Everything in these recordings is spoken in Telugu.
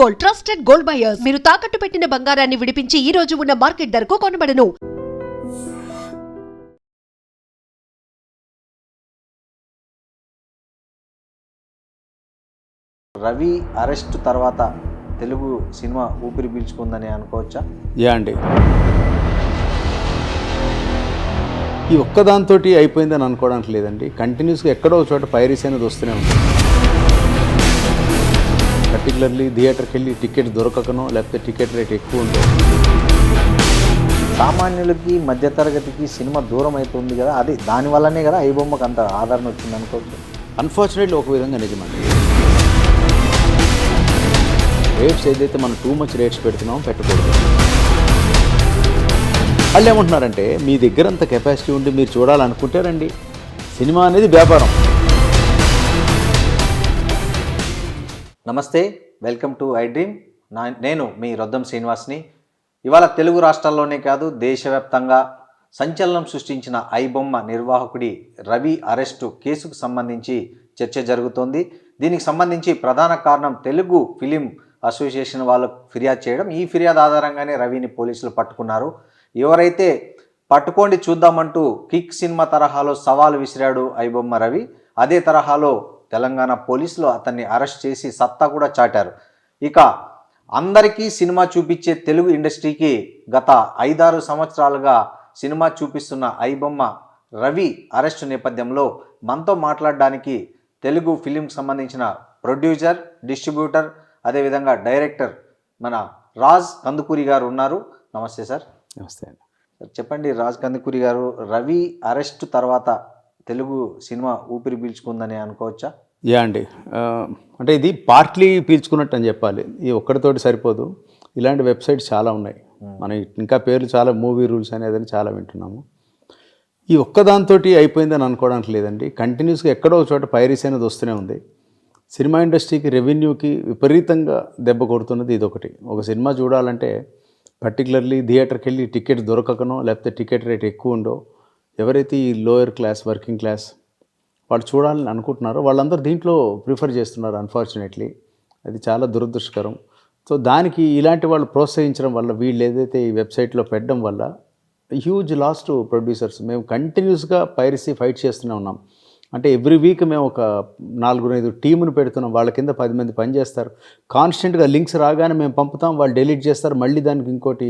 Gold, trusted gold buyers. మీరు తాకట్టు పెట్టిన బంగారాన్ని విడిపించి ఈ రోజు ఉన్న మార్కెట్ ధరకు కొనబడను. రవి అరెస్ట్ తర్వాత తెలుగు సినిమా ఊపిరి పీల్చుకుందని అనుకోవచ్చా? అండి, ఈ ఒక్కదాంతో అయిపోయిందని అనుకోవడానికి లేదండి. కంటిన్యూస్గా ఎక్కడో ఒక చోట పైరసీ అనేది వస్తూనే ఉంది. పర్టికులర్లీ థియేటర్కి వెళ్ళి టికెట్ దొరకకనో లేకపోతే టికెట్ రేట్ ఎక్కువ ఉందో. సామాన్యులకి మధ్యతరగతికి సినిమా దూరం అవుతుంది కదా, అది దానివల్లనే కదా ఐబొమ్మకు అంత ఆదరణ వచ్చింది అనుకోవచ్చు. అన్ఫార్చునేట్లీ ఒక విధంగా నిజమండి. రేట్స్ ఏదైతే మనం టూ మచ్ రేట్స్ పెడుతున్నామో పెట్టకూడదు. వాళ్ళు ఏమంటున్నారంటే మీ దగ్గర అంత కెపాసిటీ ఉండి మీరు చూడాలనుకుంటే రండి. సినిమా అనేది వ్యాపారం. నమస్తే, వెల్కమ్ టు ఐ డ్రీమ్. నేను మీ రొద్దం శ్రీనివాస్ని. ఇవాళ తెలుగు రాష్ట్రాల్లోనే కాదు దేశవ్యాప్తంగా సంచలనం సృష్టించిన ఐబొమ్మ నిర్వాహకుడి రవి అరెస్టు కేసుకు సంబంధించి చర్చ జరుగుతోంది. దీనికి సంబంధించి ప్రధాన కారణం తెలుగు ఫిలిం అసోసియేషన్ వాళ్ళకు ఫిర్యాదు చేయడం. ఈ ఫిర్యాదు ఆధారంగానే రవిని పోలీసులు పట్టుకున్నారు. ఎవరైతే పట్టుకోండి చూద్దామంటూ కిక్ సినిమా తరహాలో సవాలు విసిరాడు ఐబొమ్మ రవి, అదే తరహాలో తెలంగాణ పోలీసులు అతన్ని అరెస్ట్ చేసి సత్తా కూడా చాటారు. ఇక అందరికీ సినిమా చూపించే తెలుగు ఇండస్ట్రీకి గత 5-6 సంవత్సరాలుగా సినిమా చూపిస్తున్న ఐబొమ్మ రవి అరెస్టు నేపథ్యంలో మనతో మాట్లాడడానికి తెలుగు ఫిలింకి సంబంధించిన ప్రొడ్యూసర్, డిస్ట్రిబ్యూటర్, అదేవిధంగా డైరెక్టర్ మన రాజ్ కందుకూరి గారు ఉన్నారు. నమస్తే సార్. నమస్తే అండి. చెప్పండి రాజ్ కందుకూరి గారు, రవి అరెస్టు తర్వాత తెలుగు సినిమా ఊపిరి పీల్చుకుందని అనుకోవచ్చా? అండి, అంటే ఇది పార్ట్లీ పీల్చుకున్నట్టు అని చెప్పాలి. ఈ ఒక్కడితోటి సరిపోదు. ఇలాంటి వెబ్సైట్స్ చాలా ఉన్నాయి. మనం ఇంకా పేర్లు చాలా మూవీ రూల్స్ అనేదని చాలా వింటున్నాము. ఈ ఒక్కదాంతో అయిపోయిందని అనుకోవడానికి లేదండి. కంటిన్యూస్గా ఎక్కడో ఒక చోట పైరసీ అనేది వస్తూనే ఉంది. సినిమా ఇండస్ట్రీకి, రెవెన్యూకి విపరీతంగా దెబ్బ కొడుతున్నది ఇదొకటి. ఒక సినిమా చూడాలంటే పర్టికులర్లీ థియేటర్కి వెళ్ళి టికెట్ దొరకకనో లేకపోతే టికెట్ రేట్ ఎక్కువ ఉండో, ఎవరైతే ఈ లోయర్ క్లాస్, వర్కింగ్ క్లాస్ వాళ్ళు చూడాలని అనుకుంటున్నారో వాళ్ళందరూ దీంట్లో ప్రిఫర్ చేస్తున్నారు. అన్ఫార్చునేట్లీ అది చాలా దురదృష్టకరం. సో దానికి ఇలాంటి వాళ్ళు ప్రోత్సహించడం వల్ల, వీళ్ళు ఏదైతే ఈ వెబ్సైట్లో పెట్టడం వల్ల హ్యూజ్ లాస్ టు ప్రొడ్యూసర్స్. మేము కంటిన్యూస్గా పైరసీ ఫైట్ చేస్తూనే ఉన్నాం. అంటే ఎవ్రీ వీక్ మేము ఒక 4-5 టీమును పెడుతున్నాం. వాళ్ళ కింద 10 మంది పనిచేస్తారు. కాన్స్టెంట్గా లింక్స్ రాగానే మేము పంపుతాం, వాళ్ళు డిలీట్ చేస్తారు, మళ్ళీ దానికి ఇంకోటి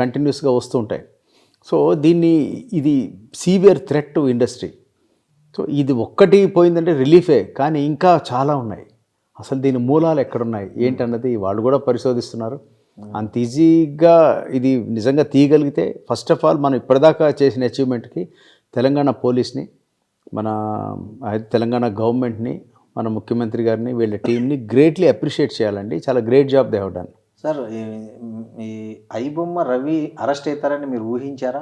కంటిన్యూస్గా వస్తూ ఉంటాయి. సో ఇది severe threat to industry. So ఇది ఒక్కటి పోయిందంటే రిలీఫే, కానీ ఇంకా చాలా ఉన్నాయి. అసలు దీని మూలాలు ఎక్కడున్నాయి ఏంటన్నది వాళ్ళు కూడా పరిశోధిస్తున్నారు. అంత ఈజీగా ఇది నిజంగా తీయగలిగితే, ఫస్ట్ ఆఫ్ ఆల్ మనం ఇప్పటిదాకా చేసిన అచీవ్మెంట్కి తెలంగాణ పోలీస్ని, మన తెలంగాణ గవర్నమెంట్ని, మన ముఖ్యమంత్రి గారిని, వీళ్ళ టీంని గ్రేట్లీ అప్రిషియేట్ చేయాలండి. చాలా great job they have done. Sir, ఈ ఐబొమ్మ రవి అరెస్ట్ అవుతారని మీరు ఊహించారా?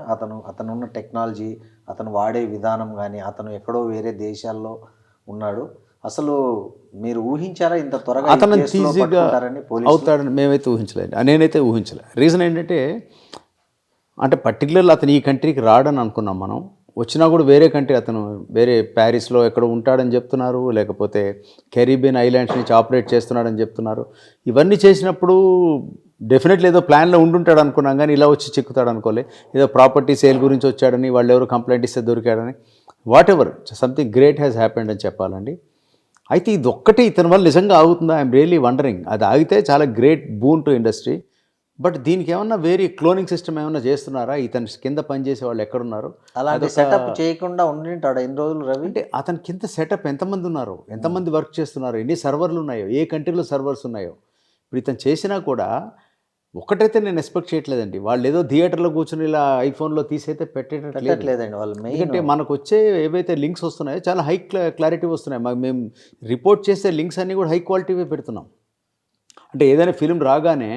అతను ఉన్న టెక్నాలజీ, అతను వాడే విధానం కానీ, అతను ఎక్కడో వేరే దేశాల్లో ఉన్నాడు, అసలు మీరు ఊహించారా ఇంత త్వరగా అతను ఈజీగా అవుతాడని? మేమైతే ఊహించలేదు, నేనైతే ఊహించలే. రీజన్ ఏంటంటే, పర్టికులర్లీ అతను ఈ కంట్రీకి రాడని అనుకున్నాం మనం. వచ్చినా కూడా వేరే కంట్రీ, అతను వేరే ప్యారిస్లో ఎక్కడ ఉంటాడని చెప్తున్నారు, లేకపోతే కెరీబియన్ ఐలాండ్స్ నుంచి ఆపరేట్ చేస్తున్నాడని చెప్తున్నారు. ఇవన్నీ చేసినప్పుడు డెఫినెట్లీ ఏదో ప్లాన్లో ఉండుంటాడు అనుకున్నాం, కానీ ఇలా వచ్చి చిక్కుతాడు అనుకోలే. ఏదో ప్రాపర్టీ సేల్ గురించి వచ్చాడని, వాళ్ళు ఎవరు కంప్లైంట్ ఇస్తే దొరికాడని, whatever, something great has happened అని చెప్పాలండి. అయితే ఇది ఒక్కటే ఇతని వల్ల నిజంగా ఆగుతుందా? I'm really wondering. అది ఆగితే చాలా great boon to industry. But దీనికి ఏమన్నా వేరే క్లోనింగ్ సిస్టమ్ ఏమన్నా చేస్తున్నారా? ఇతని కింద పనిచేసే వాళ్ళు ఎక్కడున్నారు? అలాంటి సెటప్ చేయకుండా ఉండింటాడు ఎన్ని రోజులు రవి? అంటే అతని కింద సెటప్ ఎంతమంది ఉన్నారు, ఎంతమంది వర్క్ చేస్తున్నారు, ఎన్ని సర్వర్లు ఉన్నాయో, ఏ కంట్రీలో సర్వర్స్ ఉన్నాయో. ఇప్పుడు ఇతను చేసినా కూడా ఒకటైతే నేను ఎక్స్పెక్ట్ చేయట్లేదండి, వాళ్ళు ఏదో థియేటర్లో కూర్చొని ఇలా ఐఫోన్లో తీసైతే పెట్టట్లేదండి వాళ్ళు. ఎందుకంటే మనకు వచ్చే ఏవైతే లింక్స్ వస్తున్నాయో చాలా హై క్లారిటీ వస్తున్నాయి. మేము రిపోర్ట్ చేసే లింక్స్ అన్నీ కూడా హై క్వాలిటీవే పెడుతున్నాం. అంటే ఏదైనా ఫిలిం రాగానే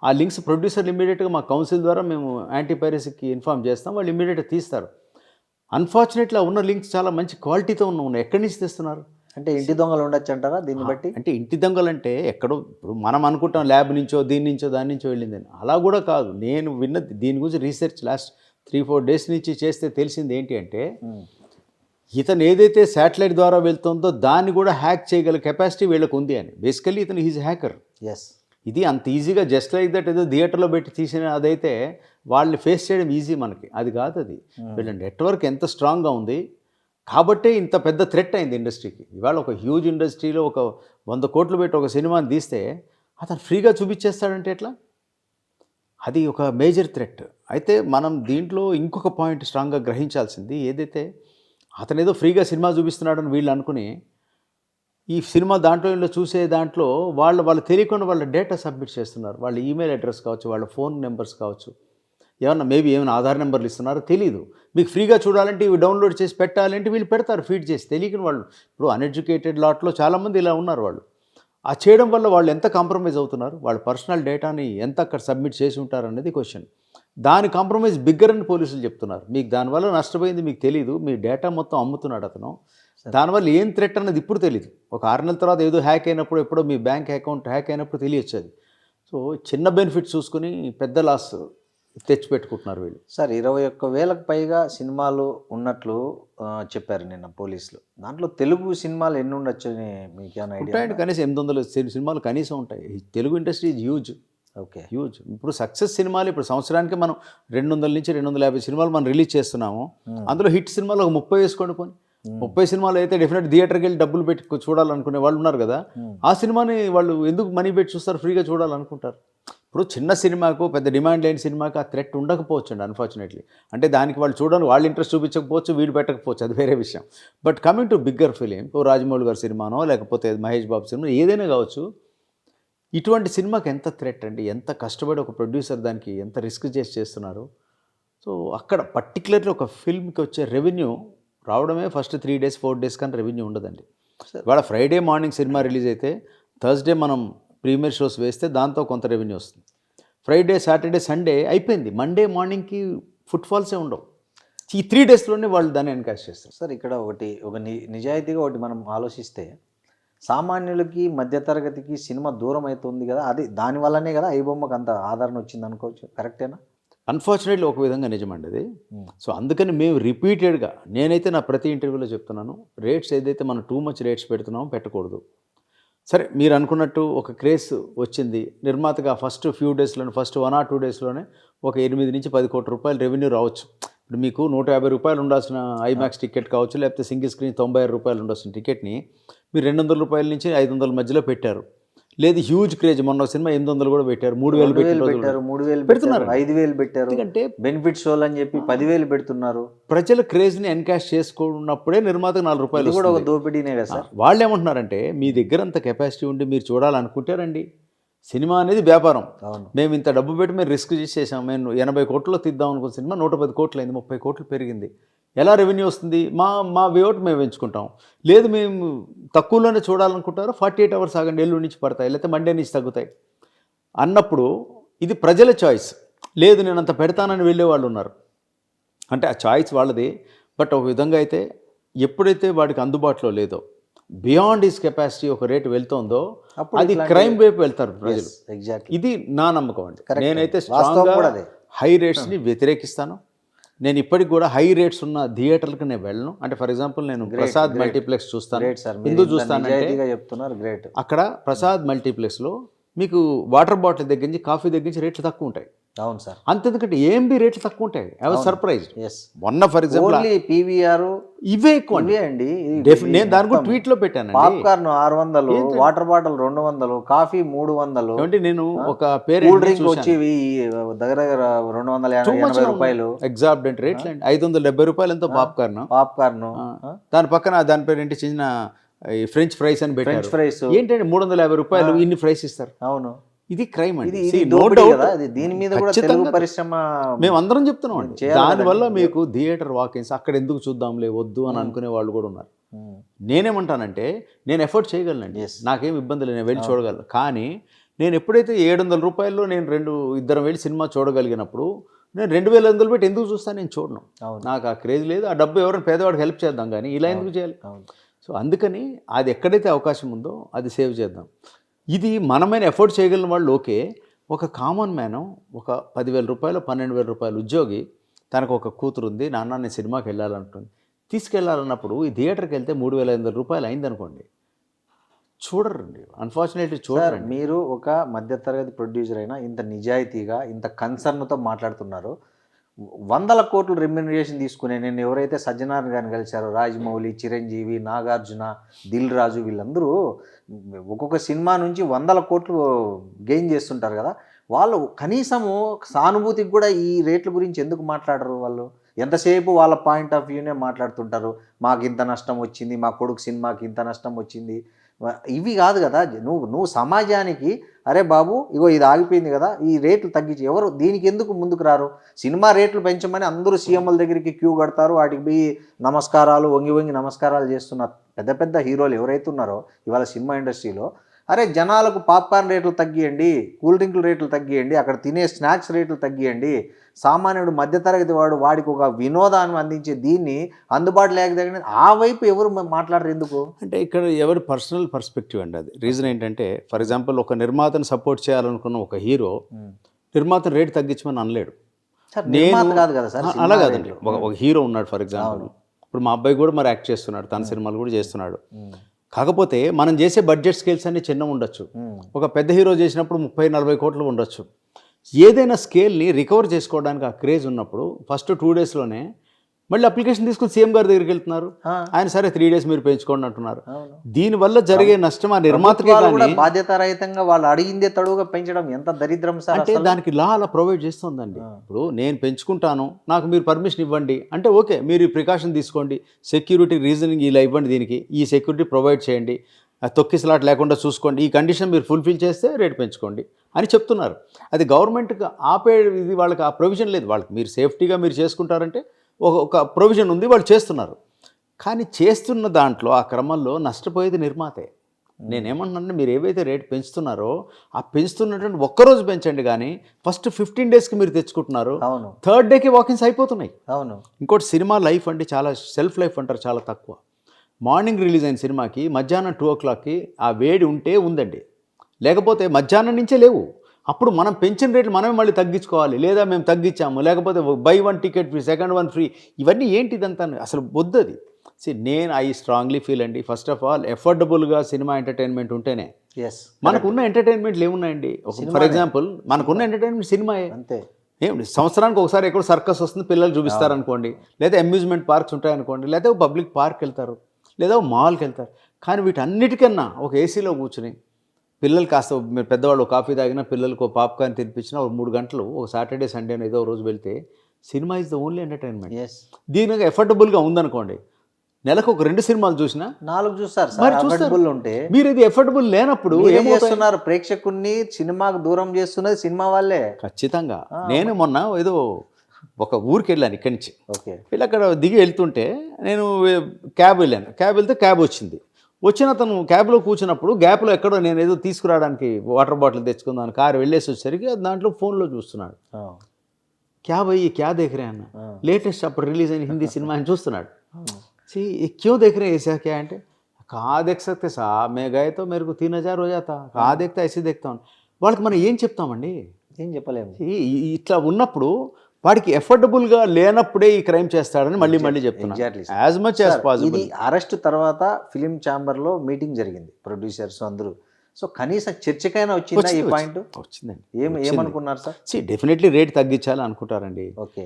ఆ లింక్స్ ప్రొడ్యూసర్లు ఇమీడియట్గా మా కౌన్సిల్ ద్వారా మేము యాంటీ పైరసీకి ఇన్ఫార్మ్ చేస్తాం, వాళ్ళు ఇమీడియట్గా తీస్తారు. అన్ఫార్చునేట్లీ ఉన్న లింక్స్ చాలా మంచి క్వాలిటీతో ఉన్నాయి. ఎక్కడి నుంచి తెస్తున్నారు? అంటే ఇంటి దొంగలు ఉండొచ్చు అంటారా దీన్ని బట్టి? అంటే ఇంటి దొంగలు అంటే ఎక్కడో, ఇప్పుడు మనం అనుకుంటాం ల్యాబ్ నుంచో దీని నుంచో దాని నుంచో వెళ్ళిందని, అలా కూడా కాదు. నేను విన్నది దీని గురించి రీసెర్చ్ లాస్ట్ 3-4 డేస్ నుంచి చేస్తే తెలిసింది ఏంటి అంటే, ఇతను ఏదైతే శాటిలైట్ ద్వారా వెళ్తుందో దాన్ని కూడా హ్యాక్ చేయగల కెపాసిటీ వీళ్ళకు ఉంది అని. బేసికల్లీ ఇతను ఈజ్ హ్యాకర్. ఎస్. ఇది అంత ఈజీగా జస్ట్ లైక్ దట్ ఏదో థియేటర్లో పెట్టి తీసిన అదైతే వాళ్ళని ఫేస్ చేయడం ఈజీ మనకి. అది కాదు అది. వీళ్ళ నెట్వర్క్ ఎంత స్ట్రాంగ్గా ఉంది కాబట్టే ఇంత పెద్ద థ్రెట్ అయింది ఇండస్ట్రీకి. ఇవాళ ఒక హ్యూజ్ ఇండస్ట్రీలో ఒక 100 కోట్లు పెట్టి ఒక సినిమాని తీస్తే అతను ఫ్రీగా చూపించేస్తాడంటే ఎట్లా? అది ఒక మేజర్ థ్రెట్. అయితే మనం దీంట్లో ఇంకొక పాయింట్ స్ట్రాంగ్గా గ్రహించాల్సింది, ఏదైతే అతను ఏదో ఫ్రీగా సినిమా చూపిస్తున్నాడని వీళ్ళు అనుకుని ఈ సినిమా దాంట్లో చూసే దాంట్లో వాళ్ళు తెలియకుండా వాళ్ళ డేటా సబ్మిట్ చేస్తున్నారు. వాళ్ళ ఈమెయిల్ అడ్రస్ కావచ్చు, వాళ్ళ ఫోన్ నెంబర్స్ కావచ్చు, ఏమైనా ఆధార్ నెంబర్లు ఇస్తున్నారో తెలియదు. మీకు ఫ్రీగా చూడాలంటే ఇవి డౌన్లోడ్ చేసి పెట్టాలంటే వీళ్ళు పెడతారు ఫీడ్ చేసి. తెలియని వాళ్ళు ఇప్పుడు అన్ఎడ్యుకేటెడ్ లాట్లో చాలామంది ఇలా ఉన్నారు. వాళ్ళు ఆ చేయడం వల్ల వాళ్ళు ఎంత కాంప్రమైజ్ అవుతున్నారు, వాళ్ళ పర్సనల్ డేటాని ఎంత అక్కడ సబ్మిట్ చేసి ఉంటారు అనేది క్వశ్చన్. దాని కాంప్రమైజ్ బిగ్గర్ అని పోలీసులు చెప్తున్నారు. మీకు దానివల్ల నష్టపోయింది మీకు తెలియదు, మీ డేటా మొత్తం అమ్ముతున్నాడు అతను. దానివల్ల ఏం థ్రెట్ అన్నది ఇప్పుడు తెలియదు. ఒక 6 నెలల తర్వాత ఏదో హ్యాక్ అయినప్పుడు, ఎప్పుడో మీ బ్యాంక్ అకౌంట్ హ్యాక్ అయినప్పుడు తెలియచ్చు అది. సో చిన్న బెనిఫిట్ చూసుకుని పెద్ద లాస్ తెచ్చిపెట్టుకుంటున్నారు వీళ్ళు. సార్ 21,000కు పైగా సినిమాలు ఉన్నట్లు చెప్పారు నిన్న పోలీసులు. దాంట్లో తెలుగు సినిమాలు ఎన్ని ఉండొచ్చు అని మీకు ఏమైనా ఐడియా? ఉంటాయండి, కనీసం 800 సినిమాలు కనీసం ఉంటాయి. Telugu industry is huge. Okay, huge. ఇప్పుడు సక్సెస్ సినిమాలు ఇప్పుడు సంవత్సరానికి మనం 200 నుంచి 250 సినిమాలు మనం రిలీజ్ చేస్తున్నాము. అందులో హిట్ సినిమాలు ఒక 30 వేసుకోండి. పోనీ 30 సినిమాలు అయితే డెఫినెట్ థియేటర్కి వెళ్ళి డబ్బులు పెట్టి చూడాలనుకునే వాళ్ళు ఉన్నారు కదా. ఆ సినిమాని వాళ్ళు ఎందుకు మనీ పెట్టి చూస్తారు, ఫ్రీగా చూడాలనుకుంటారు. ఇప్పుడు చిన్న సినిమాకు, పెద్ద డిమాండ్ లేని సినిమాకి ఆ థ్రెట్ ఉండకపోవచ్చు అండి అన్ఫార్చునేట్లీ. అంటే దానికి వాళ్ళు చూడడానికి వాళ్ళు ఇంట్రెస్ట్ చూపించకపోవచ్చు, వీడు పెట్టకపోవచ్చు, అది వేరే విషయం. But coming to bigger film, ఓ రాజమౌళి గారి సినిమానో లేకపోతే మహేష్ బాబు సినిమా ఏదైనా కావచ్చు, ఇటువంటి సినిమాకి ఎంత థ్రెట్ అండి, ఎంత కష్టపడి ఒక ప్రొడ్యూసర్ దానికి ఎంత రిస్క్ చేస్తున్నారు. సో అక్కడ పర్టికులర్లీ ఒక ఫిల్మ్కి వచ్చే రెవెన్యూ రావడమే ఫస్ట్ 3 days 4 days కానీ రెవెన్యూ ఉండదండి. ఇవాళ ఫ్రైడే మార్నింగ్ సినిమా రిలీజ్ అయితే థర్స్డే మనం ప్రీమియర్ షోస్ వేస్తే దాంతో కొంత రెవెన్యూ వస్తుంది. ఫ్రైడే, సాటర్డే, సండే అయిపోయింది. మండే మార్నింగ్కి ఫుట్ఫాల్సే ఉండవు. ఈ 3 daysలోనే వాళ్ళు దాన్ని ఎన్కాష్ చేస్తారు. సార్ ఇక్కడ ఒక నిజాయితీగా ఒకటి మనం ఆలోచిస్తే, సామాన్యులకి మధ్యతరగతికి సినిమా దూరం అవుతుంది కదా, అది దానివల్లనే కదా ఐబొమ్మకు అంత ఆదరణ వచ్చింది అనుకోవచ్చు. కరెక్టేనా? అన్ఫార్చునేట్లీ ఒక విధంగా నిజమండి అది. సో అందుకని మేము రిపీటెడ్గా, నేనైతే నా ప్రతి ఇంటర్వ్యూలో చెప్తున్నాను, రేట్స్ ఏదైతే మనం టూ మచ్ రేట్స్ పెడుతున్నామో పెట్టకూడదు. సరే మీరు అనుకున్నట్టు ఒక క్రేజ్ వచ్చింది, నిర్మాతగా ఫస్ట్ ఫ్యూ డేస్లోనే, ఫస్ట్ 1 or 2 daysలోనే ఒక 8 నుంచి 10 కోట్ల రూపాయలు రెవెన్యూ రావచ్చు. ఇప్పుడు మీకు 150 రూపాయలు ఉండాల్సిన ఐమాక్స్ టికెట్ కావచ్చు, లేకపోతే సింగిల్ స్క్రీన్ 96 రూపాయలు ఉండాల్సిన టికెట్ని మీరు 200 రూపాయల నుంచి 500 మధ్యలో పెట్టారు. లేదు హ్యూజ్ క్రేజ్, మొన్న సినిమా 800 కూడా పెట్టారు, 3000 పెట్టారు, 3000 పెడుతున్నారు, 5000 పెట్టారు. ఎందుకంటే బెనిఫిట్ షోలు అని చెప్పి 10,000 పెడుతున్నారు. ప్రజల క్రేజ్ని ఎన్కాష్ చేసుకున్నప్పుడే నిర్మాతకు 4 రూపాయలు కూడా ఒక దోపిడీనే కదా సార్. వాళ్ళు ఏమంటున్నారంటే, మీ దగ్గర అంత కెపాసిటీ ఉండి మీరు చూడాలనుకుంటారండి, సినిమా అనేది వ్యాపారం, మేము ఇంత డబ్బు పెట్టి మేము రిస్క్ చేసేసాం, మేము 80 కోట్లలో తీద్దాం అనుకున్న సినిమా 110 కోట్లు అయింది, 30 కోట్లు పెరిగింది, ఎలా రెవెన్యూ వస్తుంది? మా వేఅవుట్ మేము ఎంచుకుంటాం. లేదు మేము తక్కువలోనే చూడాలనుకుంటారు, 48 hours ఆగండి, ఎల్లుండి నుంచి పడతాయి, లేకపోతే మండే నుంచి తగ్గుతాయి అన్నప్పుడు ఇది ప్రజల చాయిస్. లేదు నేను అంత పెడతానని వెళ్ళే వాళ్ళు ఉన్నారు, అంటే ఆ చాయిస్ వాళ్ళది. బట్ ఒక విధంగా అయితే ఎప్పుడైతే వాడికి అందుబాటులో లేదో, బియాండ్ ఈస్ కెపాసిటీ ఒక రేటు వెళ్తుందో, అది క్రైమ్ వైపు వెళ్తారు ప్రజలు. ఎగ్జాక్ట్లీ, ఇది నా నమ్మకం అండి. నేనైతే స్ట్రాంగ్గా హై రేట్స్ని వ్యతిరేకిస్తాను. నేను ఇప్పటికి కూడా హై రేట్స్ ఉన్న థియేటర్లకు నేను వెళ్ళను. అంటే ఫర్ ఎగ్జాంపుల్ నేను ప్రసాద్ మల్టీప్లెక్స్ చూస్తాను. ఎందుకు చూస్తానంటే అక్కడ ప్రసాద్ మల్టీప్లెక్స్లో మీకు వాటర్ బాటిల్ దగ్గర నుంచి, కాఫీ దగ్గర నుంచి రేట్లు తక్కువ ఉంటాయి. అవును సార్. అంతెందుకంటే ఏఎంబి రేట్లు తక్కువ ఉంటాయి. I was surprised. మొన్న ఫర్ ఎగ్జాంపుల్ పీవీఆర్ ఇవే ఎక్కువ అండి. నేను దాని కూడా ట్వీట్లో పెట్టాను. Popcorn 600, water bottle 200, coffee 300. అంటే నేను ఒక పేరు కూల్ డ్రింక్ వచ్చి దగ్గర 280 రూపాయలు ఎగ్జాబ్డెంట్ రేట్లు అండి. 570 రూపాయలు ఎంతో పాప్కార్న్. దాని పక్కన దాని పేరు ఏంటి, చిన్న ఫ్రెంచ్ ఫ్రైస్ అని పెట్టారు. ఫ్రైస్ ఏంటంటే 350 రూపాయలు ఇన్ని ఫ్రైస్ ఇస్తారు. అవును, ఇది క్రైమ్ అండి. దీని మీద కూడా తెలుగు పరిశ్రమ మేము అందరం చెప్తున్నాం అండి. దానివల్ల మీకు థియేటర్ వాకిన్స్ అక్కడ ఎందుకు చూద్దాంలే వద్దు అని అనుకునే వాళ్ళు కూడా ఉన్నారు. నేనేమంటానంటే, నేను ఎఫర్ట్ చేయగలనండి, నాకేం ఇబ్బంది లేదు, నేను వెళ్ళి చూడగలను. కానీ నేను ఎప్పుడైతే 700 రూపాయల్లో నేను ఇద్దరం వెళ్ళి సినిమా చూడగలిగినప్పుడు, నేను 2500 పెట్టి ఎందుకు చూస్తాను? నేను చూడను, నాకు ఆ క్రేజ్ లేదు. ఆ డబ్బు ఎవరైనా పేదవాడికి హెల్ప్ చేద్దాం, కానీ ఇలా ఎందుకు చేయాలి? సో అందుకని అది ఎక్కడైతే అవకాశం ఉందో అది సేవ్ చేద్దాం. ఇది మనమైన ఎఫోర్డ్ చేయగలిగిన వాళ్ళు ఓకే. ఒక కామన్ మ్యాను, ఒక 10,000 రూపాయలు 12,000 రూపాయలు ఉద్యోగి, తనకు ఒక కూతురు ఉంది, నాన్న నేను సినిమాకి వెళ్ళాలంటుంది, తీసుకెళ్ళాలన్నప్పుడు ఈ థియేటర్కి వెళ్తే 3,500 రూపాయలు అయిందనుకోండి, చూడరండి, అన్ఫార్చునేట్లీ సార్ చూడరండి. మీరు ఒక మధ్యతరగతి ప్రొడ్యూసర్ అయినా ఇంత నిజాయితీగా ఇంత కన్సర్న్తో మాట్లాడుతున్నారు. 100 కోట్లు రెమ్యునరేషన్ తీసుకునే నేను ఎవరైతే సజ్జనారాయణ గారిని కలిశారో, రాజమౌళి, చిరంజీవి, నాగార్జున, దిల్ రాజు, వీళ్ళందరూ ఒక్కొక్క సినిమా నుంచి 100 కోట్లు గెయిన్ చేస్తుంటారు కదా, వాళ్ళు కనీసము సానుభూతికి కూడా ఈ రేట్ల గురించి ఎందుకు మాట్లాడరు? వాళ్ళు ఎంతసేపు వాళ్ళ పాయింట్ ఆఫ్ వ్యూనే మాట్లాడుతుంటారు. మాకు ఇంత నష్టం వచ్చింది, మా కొడుకు సినిమాకి ఇంత నష్టం వచ్చింది. ఇవి కాదు కదా. నువ్వు సమాజానికి అరే బాబు ఇగో ఇది ఆగిపోయింది కదా, ఈ రేట్లు తగ్గించి ఎవరు దీనికి ఎందుకు ముందుకు రారు? సినిమా రేట్లు పెంచమని అందరూ సీఎంల దగ్గరికి క్యూ కడతారు, వాటికి పోయి నమస్కారాలు వంగి వంగి నమస్కారాలు చేస్తున్న పెద్ద పెద్ద హీరోలు ఎవరైతే ఉన్నారో ఇవాళ సినిమా ఇండస్ట్రీలో, అరే జనాలకు పాప్కార్న్ రేట్లు తగ్గియండి, కూల్ డ్రింకుల రేట్లు తగ్గియండి, అక్కడ తినే స్నాక్స్ రేట్లు తగ్గియండి, సామాన్యుడు మధ్యతరగతి వాడికి ఒక వినోదాన్ని అందించే దీన్ని అందుబాటు లేకపోతే ఆ వైపు ఎవరు మాట్లాడరు ఎందుకు? అంటే ఇక్కడ ఎవరి పర్సనల్ పర్స్పెక్టివ్ అండి అది. రీజన్ ఏంటంటే ఫర్ ఎగ్జాంపుల్ ఒక నిర్మాతను సపోర్ట్ చేయాలనుకున్న ఒక హీరో నిర్మాతను రేటు తగ్గించమని అనలేడు. నేను కాదు కదా సార్, అలా కాదండి. ఒక హీరో ఉన్నాడు ఫర్ ఎగ్జాంపుల్, ఇప్పుడు మా అబ్బాయి కూడా మరి యాక్ట్ చేస్తున్నాడు, తన సినిమాలు కూడా చేస్తున్నాడు. కాకపోతే మనం చేసే బడ్జెట్ స్కేల్స్ అన్ని చిన్న ఉండొచ్చు, ఒక పెద్ద హీరో చేసినప్పుడు 30-40 కోట్లు ఉండొచ్చు. ఏదైనా స్కేల్ని రికవర్ చేసుకోవడానికి ఆ క్రేజ్ ఉన్నప్పుడు ఫస్ట్ 2 డేస్లోనే మళ్ళీ అప్లికేషన్ తీసుకుని సీఎం గారి దగ్గరికి వెళ్తున్నారు. ఆయన సరే 3 డేస్ మీరు పెంచుకోండి అంటున్నారు. దీనివల్ల జరిగే నష్టం ఆ నిర్మాతకే కూడా బాధ్యతారహితంగా వాళ్ళు అడిగిందే తడువుగా పెంచడం ఎంత దరిద్రం సార్. అంటే దానికి లా అలా ప్రొవైడ్ చేస్తుందండి. ఇప్పుడు నేను పెంచుకుంటాను, నాకు మీరు పర్మిషన్ ఇవ్వండి అంటే ఓకే, మీరు ఈ ప్రికాషన్ తీసుకోండి, సెక్యూరిటీ రీజనింగ్ ఇలా ఇవ్వండి, దీనికి ఈ సెక్యూరిటీ ప్రొవైడ్ చేయండి, తొక్కిసలాట్ లేకుండా చూసుకోండి, ఈ కండిషన్ మీరు ఫుల్ఫిల్ చేస్తే రేట్ పెంచుకోండి అని చెప్తున్నారు. అది గవర్నమెంట్కి ఆపే ఇది వాళ్ళకి ఆ ప్రొవిజన్ లేదు. వాళ్ళకి మీరు సేఫ్టీగా మీరు చేసుకుంటారంటే ఒక ప్రొవిజన్ ఉంది, వాళ్ళు చేస్తున్నారు. కానీ చేస్తున్న దాంట్లో ఆ క్రమంలో నష్టపోయేది నిర్మాతే. నేనేమంటున్నానంటే మీరు ఏవైతే రేట్ పెంచుతున్నారో ఆ పెంచుతున్నటువంటి ఒక్కరోజు పెంచండి, కానీ ఫస్ట్ 15 డేస్కి మీరు తెచ్చుకుంటున్నారు, 3rd డేకి వాకిన్స్ అయిపోతున్నాయి. అవును. ఇంకోటి సినిమా లైఫ్ అంటే చాలా సెల్ఫ్ లైఫ్ అంటారు చాలా తక్కువ. మార్నింగ్ రిలీజ్ అయిన సినిమాకి మధ్యాహ్నం 2 o'clockకి ఆ వేడి ఉంటే ఉందండి, లేకపోతే మధ్యాహ్నం నుంచే లేవు. అప్పుడు మనం పెంచిన రేట్లు మనమే మళ్ళీ తగ్గించుకోవాలి, లేదా మేము తగ్గించాము, లేకపోతే buy 1 ticket free, second 1 free, ఇవన్నీ ఏంటి ఇదంతా అసలు వద్దది. నేను ఐ స్ట్రాంగ్లీ ఫీల్ అండి, ఫస్ట్ ఆఫ్ ఆల్ ఎఫోర్డబుల్గా సినిమా ఎంటర్టైన్మెంట్ ఉంటేనే. మనకున్న ఎంటర్టైన్మెంట్లు ఏమున్నాయండి? ఫర్ ఎగ్జాంపుల్ మనకున్న ఎంటర్టైన్మెంట్ సినిమాయే. అంతే. ఏమిటి సంవత్సరానికి ఒకసారి ఎక్కడ సర్కస్ వస్తుంది, పిల్లలు చూపిస్తారనుకోండి, లేదా అమ్యూజ్మెంట్ పార్క్స్ ఉంటాయనుకోండి, లేదా పబ్లిక్ పార్క్ వెళ్తారు, లేదా మాల్కి వెళ్తారు. కానీ వీటన్నిటికన్నా ఒక ఏసీలో కూర్చుని పిల్లలు కాస్త మీరు పెద్దవాళ్ళు కాఫీ తాగినా పిల్లలకు పాప్కార్న్ తినిపించినా ఒక 3 గంటలు ఒక సాటర్డే సండే ఏదో రోజు వెళ్తే cinema is the only entertainment. దీనికి ఎఫర్డబుల్గా ఉందనుకోండి, నెలకు ఒక 2 సినిమాలు చూసినా 4 చూస్తారు సార్. ఎఫర్డబుల్ ఉంటే మీరు ఇది ఎఫర్డబుల్ లేనప్పుడు ఏం చేస్తున్నారు? ప్రేక్షకుడిని సినిమాకు దూరం చేస్తున్నది సినిమా వాళ్ళే. ఖచ్చితంగా. నేను మొన్న ఏదో ఒక ఊరికి వెళ్ళాను ఇక్కడి నుంచి. వీళ్ళు అక్కడ దిగి వెళ్తుంటే నేను క్యాబ్ వెళ్ళాను. క్యాబ్ వెళ్తే క్యాబ్ వచ్చిన అతను క్యాబ్లో కూర్చున్నప్పుడు గ్యాప్లో ఎక్కడో నేను ఏదో తీసుకురావడానికి వాటర్ బాటిల్ తెచ్చుకుందాను కారు వెళ్ళేసి వచ్చేసరికి దాంట్లో ఫోన్లో చూస్తున్నాడు. క్యా భయ్ క్యా దేఖ్ రే అన్న, లేటెస్ట్ అప్పుడు రిలీజ్ అయిన హిందీ సినిమా అని చూస్తున్నాడు. క్యూ దేఖ్ రే ऐसा क्या అంటే कहाँ देख सकते साहब मैं गए तो मेरे को 3000 हो जाता, कहाँ देखता ऐसे देखता हूँ. వాళ్ళకి మనం ఏం చెప్తామండి? ఏం చెప్పలేము. ఇట్లా ఉన్నప్పుడు వాడికి ఎఫర్డబుల్గా లేనప్పుడే ఈ క్రైమ్ చేస్తాడని మళ్ళీ చెప్తున్నాను. As much as possible. ఇది అరెస్ట్ తర్వాత ఫిలిం ఛాంబర్లో మీటింగ్ జరిగింది, ప్రొడ్యూసర్స్ అందరూ. సో కనీసం చర్చకైనా వచ్చిందా ఈ పాయింట్? వచ్చిందండి. ఏమనుకున్నారు సార్? డెఫినెట్లీ రేట్ తగ్గించాలి అనుకుంటారండి. ఓకే.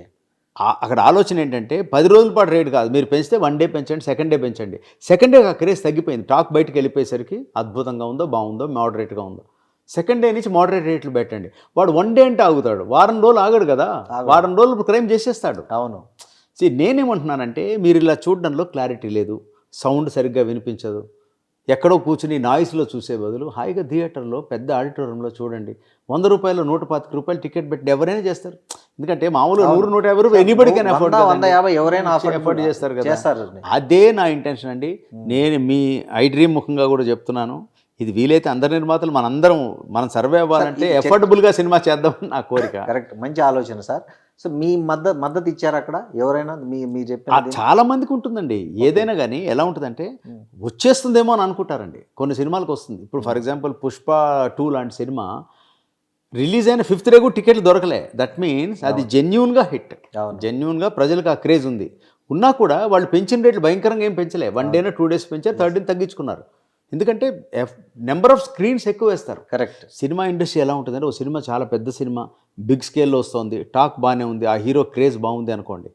అక్కడ ఆలోచన ఏంటంటే 10 రోజుల పాటు రేట్ కాదు, మీరు పెంచితే 1 డే పెంచండి, సెకండ్ డే పెంచండి. సెకండ్ డే ఆ క్రేజ్ తగ్గిపోయింది, టాక్ బయటకు వెళ్ళిపోయేసరికి అద్భుతంగా ఉందో బాగుందో మోడరేట్గా ఉందో, సెకండ్ డే నుంచి మోడరేట్ రేట్లు పెట్టండి. వాడు 1 డే అంటే ఆగుతాడు, వారం రోజులు ఆగడు కదా, వారం రోజులు క్రైమ్ చేసేస్తాడు. అవును. నేనేమంటున్నానంటే మీరు ఇలా చూడడంలో క్లారిటీ లేదు, సౌండ్ సరిగ్గా వినిపించదు, ఎక్కడో కూర్చుని నాయిస్లో చూసే బదులు హాయిగా థియేటర్లో పెద్ద ఆడిటోరియంలో చూడండి. 100 రూపాయలు 125 రూపాయలు టికెట్ పెట్టి ఎవరైనా చేస్తారు. ఎందుకంటే మామూలుగా 100-150 రూపాయలు ఎనీబడి కెన్ అఫోర్డ్, 150 ఎవరైనా అఫోర్డ్ చేస్తారు కదా. అదే నా ఇంటెన్షన్ అండి. నేను మీ ఐ డ్రీమ్ ముఖంగా కూడా చెప్తున్నాను, ఇది వీలైతే అందరి నిర్మాతలు మనం సర్వే అవ్వాలంటే ఎఫోర్డబుల్గా సినిమా చేద్దామని నా కోరిక. కరెక్ట్, మంచి ఆలోచన సార్. సో మీ మద్దతు ఇచ్చారు అక్కడ ఎవరైనా? మీ చెప్పిన చాలా మందికి ఉంటుందండి. ఏదైనా కానీ ఎలా ఉంటుందంటే వచ్చేస్తుందేమో అని అనుకుంటారండి. కొన్ని సినిమాలకు వస్తుంది. ఇప్పుడు ఫర్ ఎగ్జాంపుల్ పుష్ప 2 లాంటి సినిమా రిలీజ్ అయిన 5th డే కూడా టికెట్లు దొరకలే. దట్ మీన్స్ అది జెన్యూన్గా హిట్, జెన్యూన్గా ప్రజలకు ఆ క్రేజ్ ఉన్నా కూడా వాళ్ళు పెంచిన రేట్లు భయంకరంగా ఏం పెంచలే. 1 డేనా 2 డేస్ పెంచారు, 3rd డే తగ్గించుకున్నారు. ఎందుకంటే నెంబర్ ఆఫ్ స్క్రీన్స్ ఎక్కువ వేస్తారు. కరెక్ట్. సినిమా ఇండస్ట్రీ ఎలా ఉంటుందంటే ఒక సినిమా చాలా పెద్ద సినిమా బిగ్ స్కేల్లో వస్తుంది, టాక్ బాగానే ఉంది, ఆ హీరో క్రేజ్ బాగుంది అనుకోండి,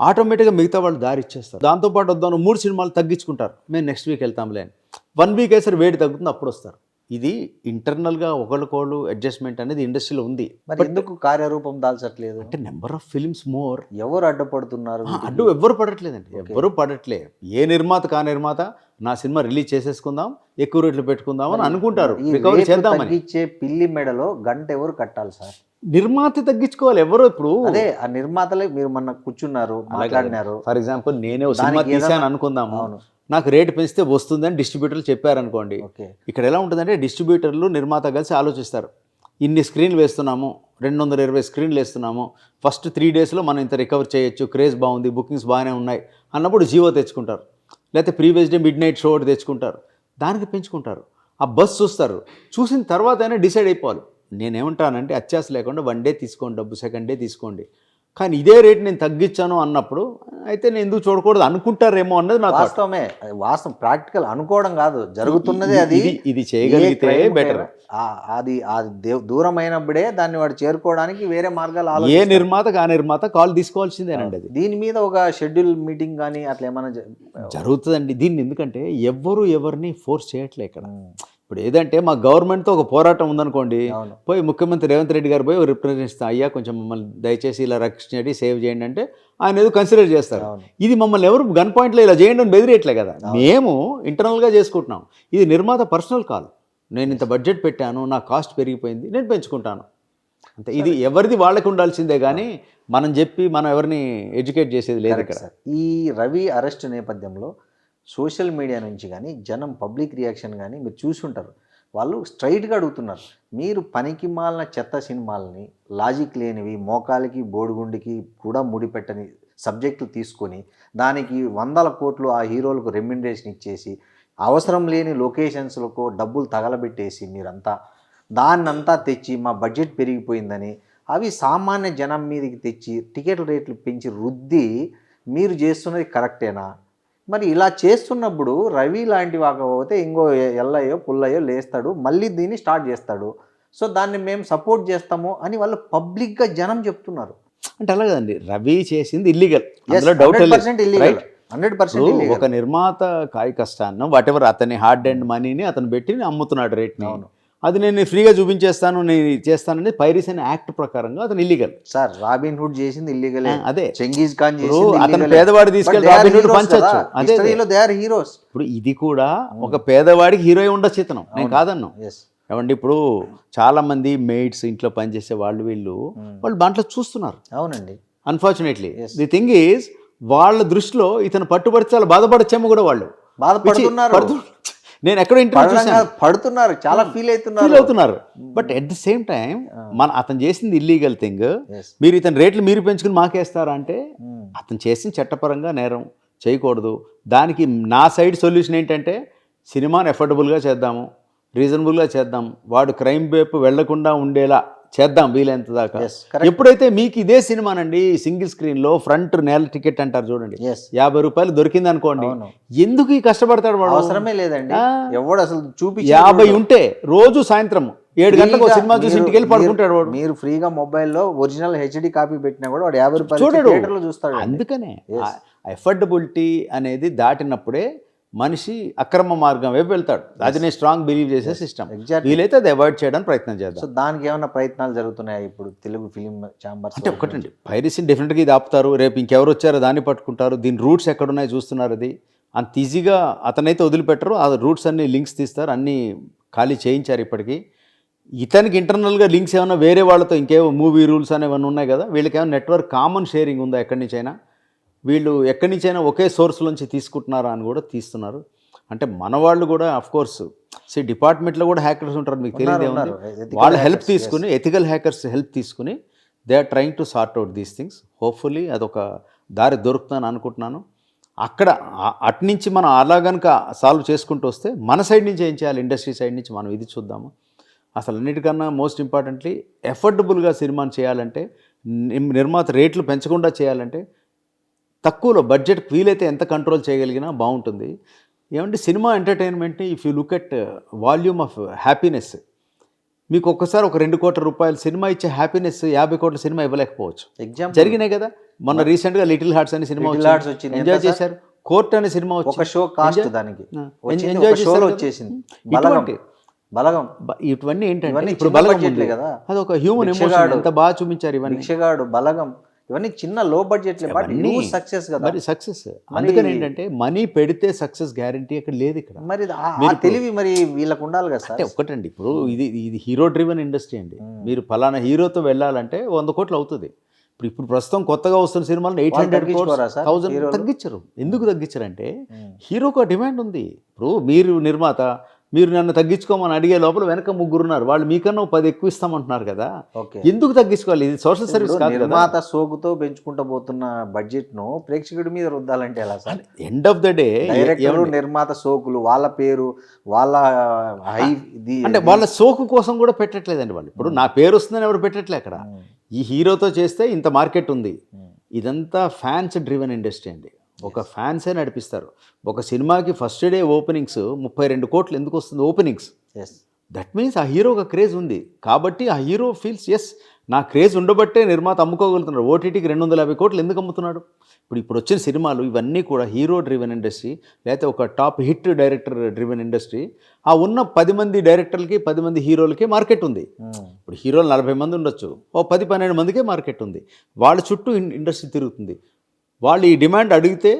ఆటోమేటిక్గా మిగతా వాళ్ళు దారి ఇచ్చేస్తారు. దాంతోపాటు వద్దాను 3 సినిమాలు తగ్గించుకుంటారు, మేము నెక్స్ట్ వీక్ వెళ్తాంలే అని. 1 వీక్ వేసరి వేడి తగ్గుతుంది, అప్పుడు వస్తారు. ఇది ఇంటర్నల్గా ఒకళ్ళకోళ్ళు అడ్జస్ట్మెంట్ అనేది ఇండస్ట్రీలో ఉంది. మరి ఎందుకు కార్యరూపం దాల్చట్లేదు? అంటే నెంబర్ ఆఫ్ ఫిల్మ్స్ మోర్. ఎవరు అడ్డుపడుతున్నారు? అడ్డు ఎవ్వరు పడట్లేదండి, ఎవ్వరు పడట్లే. ఏ నిర్మాత నిర్మాత నా సినిమా రిలీజ్ చేసేసుకుందాం, ఎక్కువ రేట్లు పెట్టుకుందాం అని అనుకుంటారు, రికవరీ చేద్దామని. తగ్గించే పిల్లి మెడలో గంట ఎవరు కట్టాలి సార్? నిర్మాత తగ్గించుకోవాలి. ఎవరు ఇప్పుడు అదే ఆ నిర్మాతలే. మీరు మొన్న కూర్చున్నారు, మాట్లాడినారు. ఫర్ ఎగ్జాంపుల్ నేనే సినిమా తీసాను అనుకుందాము, అవును, నాకు రేటు పెంచితే వస్తుందని డిస్ట్రిబ్యూటర్లు చెప్పారనుకోండి. ఇక్కడ ఎలా ఉంటుందంటే డిస్ట్రిబ్యూటర్లు నిర్మాత కలిసి ఆలోచిస్తారు, ఇన్ని స్క్రీన్లు వేస్తున్నాము, 220 స్క్రీన్లు వేస్తున్నాము, ఫస్ట్ 3 డేస్లో మనం ఇంత రికవర్ చేయొచ్చు, క్రేజ్ బాగుంది, బుకింగ్స్ బాగానే ఉన్నాయి అన్నప్పుడు జీవో తెచ్చుకుంటారు, లేకపోతే previous day mid night show ఒకటి తెచ్చుకుంటారు, దానికి పెంచుకుంటారు. ఆ బస్ చూస్తారు, చూసిన తర్వాత అయినా డిసైడ్ అయిపోవాలి. నేనేమంటానంటే అత్యాస లేకుండా 1 డే తీసుకోండి డబ్బు, 2nd డే తీసుకోండి, కానీ ఇదే రేట్ నేను తగ్గించాను అన్నప్పుడు అయితే నేను ఎందుకు చూడకూడదు అనుకుంటారేమో అన్నది నా వాస్తవమే. వాస్తవం, ప్రాక్టికల్ అనుకోవడం కాదు, జరుగుతున్నది అది. ఇది చేయగలిగితే బెటర్. అది దూరమైనప్పుడే దాన్ని వాడు చేరుకోవడానికి వేరే మార్గాలు ఏ నిర్మాత కాల్ తీసుకోవాల్సిందేనండి. అది దీని మీద ఒక షెడ్యూల్ మీటింగ్ కానీ అట్లా ఏమైనా జరుగుతుందండి. దీన్ని ఎందుకంటే ఎవరిని ఫోర్స్ చేయట్లే ఇక్కడ. ఇప్పుడు ఏదంటే మా గవర్నమెంట్తో ఒక పోరాటం ఉందనుకోండి, పోయి ముఖ్యమంత్రి రేవంత్ రెడ్డి గారు పోయి రిప్రజెంట్ ఇస్తాం, అయ్యా కొంచెం మమ్మల్ని దయచేసి ఇలా రక్షించండి, సేవ్ చేయండి అంటే ఆయన ఏదో కన్సిడర్ చేస్తారు. ఇది మమ్మల్ని ఎవరు గన్ పాయింట్లో ఇలా చేయండి అని బెదిరియట్లే కదా, మేము ఇంటర్నల్గా చేసుకుంటున్నాం. ఇది నిర్మాత పర్సనల్ కాల్, నేను ఇంత బడ్జెట్ పెట్టాను, నా కాస్ట్ పెరిగిపోయింది, నేను పెంచుకుంటాను అంతే. ఇది ఎవరిది వాళ్ళకి ఉండాల్సిందే కానీ మనం చెప్పి మనం ఎవరిని ఎడ్యుకేట్ చేసేది లేదు ఇక్కడ. ఈ రవి అరెస్ట్ నేపథ్యంలో సోషల్ మీడియా నుంచి కానీ జనం పబ్లిక్ రియాక్షన్ కానీ మీరు చూసుంటారు. వాళ్ళు స్ట్రైట్గా అడుగుతున్నారు, మీరు పనికి మాలిన చెత్త సినిమాలని, లాజిక్ లేనివి, మోకాలికి బోడిగుండికి కూడా ముడిపెట్టని సబ్జెక్టులు తీసుకొని దానికి 100 కోట్లు ఆ హీరోలకు రెమ్యునరేషన్ ఇచ్చేసి అవసరం లేని లొకేషన్స్లకు డబ్బులు తగలబెట్టేసి మీరంతా దాన్నంతా తెచ్చి మా బడ్జెట్ పెరిగిపోయిందని అవి సామాన్య జనం మీదకి తెచ్చి టికెట్ల రేట్లు పెంచి రుద్ది మీరు చేస్తున్నది కరెక్టేనా? మరి ఇలా చేస్తున్నప్పుడు రవి లాంటి వాకపోతే ఇంకో ఎల్లయ్యో పుల్లయ్యో లేస్తాడు, మళ్ళీ దీన్ని స్టార్ట్ చేస్తాడు. సో దాన్ని మేము సపోర్ట్ చేస్తాము అని వాళ్ళు పబ్లిక్గా జనం చెప్తున్నారు. అంటే అలాగండి, రవి చేసింది ఇల్లీగల్, అందులో డౌట్ లేదు. 100% ఒక నిర్మాత కాయ కష్టాన్ని వాటెవర్ అతని హార్డ్ అండ్ మనీని అతను పెట్టి అమ్ముతున్నాడు రేట్ని, అది నేను ఫ్రీగా చూపించేస్తాను, నేను చేస్తానని పైరసీ అనే యాక్ట్ ప్రకారంగా అతను ఇల్లీగల్. సార్ రాబిన్ హుడ్ చేసింది ఇల్లీగల్. అదే చెంగీజ్ ఖాన్ అతను పేదవాడు తీసుకెళ్ళి రాబిన్ హుడ్ పంచొచ్చు. అదే హీరోస్. ఇప్పుడు ఇది కూడా ఒక పేదవాడికి హీరో ఉండొచ్చు ఇతను, నేను కాదన్ను. ఏమండి ఇప్పుడు చాలా మంది మెయిడ్స్ ఇంట్లో పనిచేసే వాళ్ళు దాంట్లో చూస్తున్నారు. అవునండి. అన్ఫార్చునేట్లీ ది థింగ్ ఈజ్ వాళ్ళ దృష్టిలో ఇతను పట్టుబడితే చాలా బాధపడచ్చేమో కూడా, వాళ్ళు బాధపడుతున్నారు. నేను ఎక్కడో పడుతున్నారు, చాలా ఫీల్ అవుతున్నారు. But at the same time అతను చేసింది ఇల్లీగల్ థింగ్, మీరు ఇతని రేట్లు మీరు పెంచుకుని మాకేస్తారా అంటే అతను చేసిన చట్టపరంగా నేరం చేయకూడదు. దానికి నా సైడ్ సొల్యూషన్ ఏంటంటే సినిమాని ఎఫోర్డబుల్గా చేద్దాము, రీజనబుల్గా చేద్దాం, వాడు క్రైమ్ వైపు వెళ్లకుండా ఉండేలా చేద్దాం వీలైనంత దాకా. ఎప్పుడైతే మీకు ఇదే సినిమానండి సింగిల్ స్క్రీన్లో ఫ్రంట్ నేల టికెట్ అంటారు చూడండి, 50 రూపాయలు దొరికింది అనుకోండి, ఎందుకు ఈ కష్టపడతాడు వాడు? అవసరమే లేదండి. ఎవడు అసలు 50 ఉంటే రోజు సాయంత్రం 7 గంటలకు సినిమా చూసి ఇంటికి వెళ్ళి పడుకుంటాడు వాడు. మీరు ఫ్రీగా మొబైల్లో ఒరిజినల్ HD కాపీ పెట్టినా కూడా వాడు 50 రూపాయలు చూస్తాడు. అందుకనే ఎఫర్డబిలిటీ అనేది దాటినప్పుడే మనిషి అక్రమ మార్గం వైపు వెళ్తాడు. అది నేను స్ట్రాంగ్ బిలీవ్ చేసే సిస్టమ్. వీలైతే అది అవాయిడ్ చేయడానికి ప్రయత్నం చేద్దాం. సో దానికి ఏమైనా ప్రయత్నాలు జరుగుతున్నాయి ఇప్పుడు తెలుగు ఫిలిం ఛాంబర్స్? అంటే ఒకటండి, పైరసీని డెఫినెట్గా ఇది ఆపుతారు, రేపు ఇంకెవరు వచ్చారో దాన్ని పట్టుకుంటారు, దీని రూట్స్ ఎక్కడున్నాయి చూస్తున్నారు. అది అంత ఈజీగా అతనైతే వదిలిపెట్టరు, ఆ రూట్స్ అన్ని లింక్స్ తీస్తారు, అన్నీ ఖాళీ చేయించారు. ఇప్పటికీ ఇతనికి ఇంటర్నల్గా లింక్స్ ఏమైనా వేరే వాళ్ళతో ఇంకేమో మూవీ రూల్స్ అనేవన్నీ ఉన్నాయి కదా, వీళ్ళకి ఏమైనా నెట్వర్క్ కామన్ షేరింగ్ ఉందా ఎక్కడి నుంచైనా, వీళ్ళు ఎక్కడి నుంచైనా ఒకే సోర్స్ నుంచి తీసుకుంటున్నారా అని కూడా తీస్తున్నారు. అంటే మన వాళ్ళు కూడా అఫ్కోర్స్ డిపార్ట్మెంట్లో కూడా హ్యాకర్స్ ఉంటారు, మీకు తెలియదే ఉంది. వాళ్ళ హెల్ప్ తీసుకుని, ఎథికల్ హ్యాకర్స్ హెల్ప్ తీసుకుని they are trying to sort out these things. Hopefully అదొక దారి దొరుకుతుందని అనుకుంటున్నాను. అక్కడ అట్నుంచి మనం అలా కనుక సాల్వ్ చేసుకుంటూ వస్తే మన సైడ్ నుంచి ఏం చేయాలి, ఇండస్ట్రీ సైడ్ నుంచి మనం ఇది చూద్దాము. అసలు అన్నిటికన్నా మోస్ట్ ఇంపార్టెంట్లీ ఎఫర్డబుల్గా సినిమాని చేయాలంటే, నిర్మాత రేట్లు పెంచకుండా చేయాలంటే తక్కువలో బడ్జెట్ వీలైతే ఎంత కంట్రోల్ చేయగలిగినా బాగుంటుంది. ఏమంటే సినిమా ఎంటర్టైన్మెంట్ని if you look at volume of happiness, మీకు ఒక్కసారి ఒక 2 కోట్ల రూపాయలు సినిమా ఇచ్చే హ్యాపీనెస్ 50 కోట్ల సినిమా ఇవ్వలేకపోవచ్చు. ఎగ్జాంపుల్ జరిగినాయి కదా, మొన్న రీసెంట్గా లిటిల్ హార్ట్స్ అనే సినిమా Little Hearts వచ్చింది. ఎంజాయ్ ఎంత చేశారు. కోర్ట్ అనే సినిమా ఒక వచ్చింది, షో కాస్ట్ Enjoy- దానికి ఆ, వచ్చింది, enjoy ఒక షోలో చేశారు కదా. వచ్చేసింది. బలగం ఇటువంటి బలగం ఇవన్నీ ఏంటంటే ఇవన్నీ ఇప్పుడు చిన్న బలగం బడ్జెట్లే ఉంది కదా. అది ఒక హ్యూమన్ ఎమోషన్, భిక్షగాడు. ఎంత బాగా చూపించారు ఇవన్నీ. భిక్షగాడు, బలగం ఇవన్నీ చిన్న లో బడ్జెట్లే, బట్ అవన్నీ సక్సెస్ కదా. మరి సక్సెస్. అందుకని ఏంటంటే మనీ పెడితే సక్సెస్ గ్యారంటీ అక్కడ లేదు ఇక్కడ. మరి ఆ తెలివి మరి వీళ్ళకు ఉండాలి కదా సార్. అంటే ఒక్కటండి, ఇప్పుడు ఇది హీరో డ్రివెన్ ఇండస్ట్రీ అండి. మీరు ఫలానా హీరోతో వెళ్ళాలంటే 100 కోట్లు అవుతుంది. ఇప్పుడు ప్రస్తుతం కొత్తగా వస్తున్న సినిమాలను 800 తగ్గించుకోరా సార్ 1000 హీరోలు? తగ్గించరు. ఎందుకు తగ్గించరంటే హీరోకు ఆ డిమాండ్ ఉంది. ఇప్పుడు మీరు నిర్మాత, మీరు నన్ను తగ్గించుకోమని అడిగే లోపల వెనక 3 ఉన్నారు, వాళ్ళు మీకన్నా 10 ఎక్కువ ఇస్తామంటున్నారు కదా. ఓకే, ఎందుకు తగ్గించుకోవాలి? ఇది సోషల్ సర్వీస్ కాదు కదా. నిర్మాత సోగుతో పెంచుకుంటూ పోతున్న బడ్జెట్ ను ప్రేక్షకుడి మీద రుద్దాలంటే ఎలా sir? End of the day director, నిర్మాత సోకులు, వాళ్ళ పేరు, వాళ్ళ హై ఇది అంటే వాళ్ళ సోకు కోసం కూడా పెట్టట్లేదండి వాళ్ళు. ఇప్పుడు నా పేరు వస్తుందని ఎవరు పెట్టట్లే అక్కడ. ఈ హీరోతో చేస్తే ఇంత మార్కెట్ ఉంది. ఇదంతా ఫ్యాన్స్ డ్రివెన్ ఇండస్ట్రీ అండి. ఒక ఫ్యాన్సే నడిపిస్తారు. ఒక సినిమాకి ఫస్ట్ డే ఓపెనింగ్స్ 32 కోట్లు ఎందుకు వస్తుంది ఓపెనింగ్స్? Yes. దట్ మీన్స్ ఆ హీరో ఒక క్రేజ్ ఉంది కాబట్టి ఆ హీరో ఫీల్స్ ఎస్ నా క్రేజ్ ఉండబట్టే నిర్మాత అమ్ముకోగలుగుతున్నాడు. ఓటీటీకి 250 కోట్లు ఎందుకు అమ్ముతున్నాడు? ఇప్పుడు వచ్చిన సినిమాలు ఇవన్నీ కూడా హీరో డ్రివెన్ ఇండస్ట్రీ, లేకపోతే ఒక top hit director driven industry. ఆ ఉన్న 10 మంది డైరెక్టర్లకి 10 మంది హీరోలకి మార్కెట్ ఉంది. ఇప్పుడు హీరోలు 40 మంది ఉండొచ్చు, ఓ 10-12 మందికే మార్కెట్ ఉంది. వాళ్ళ చుట్టూ ఇండస్ట్రీ తిరుగుతుంది. వాళ్ళు ఈ డిమాండ్ అడిగితే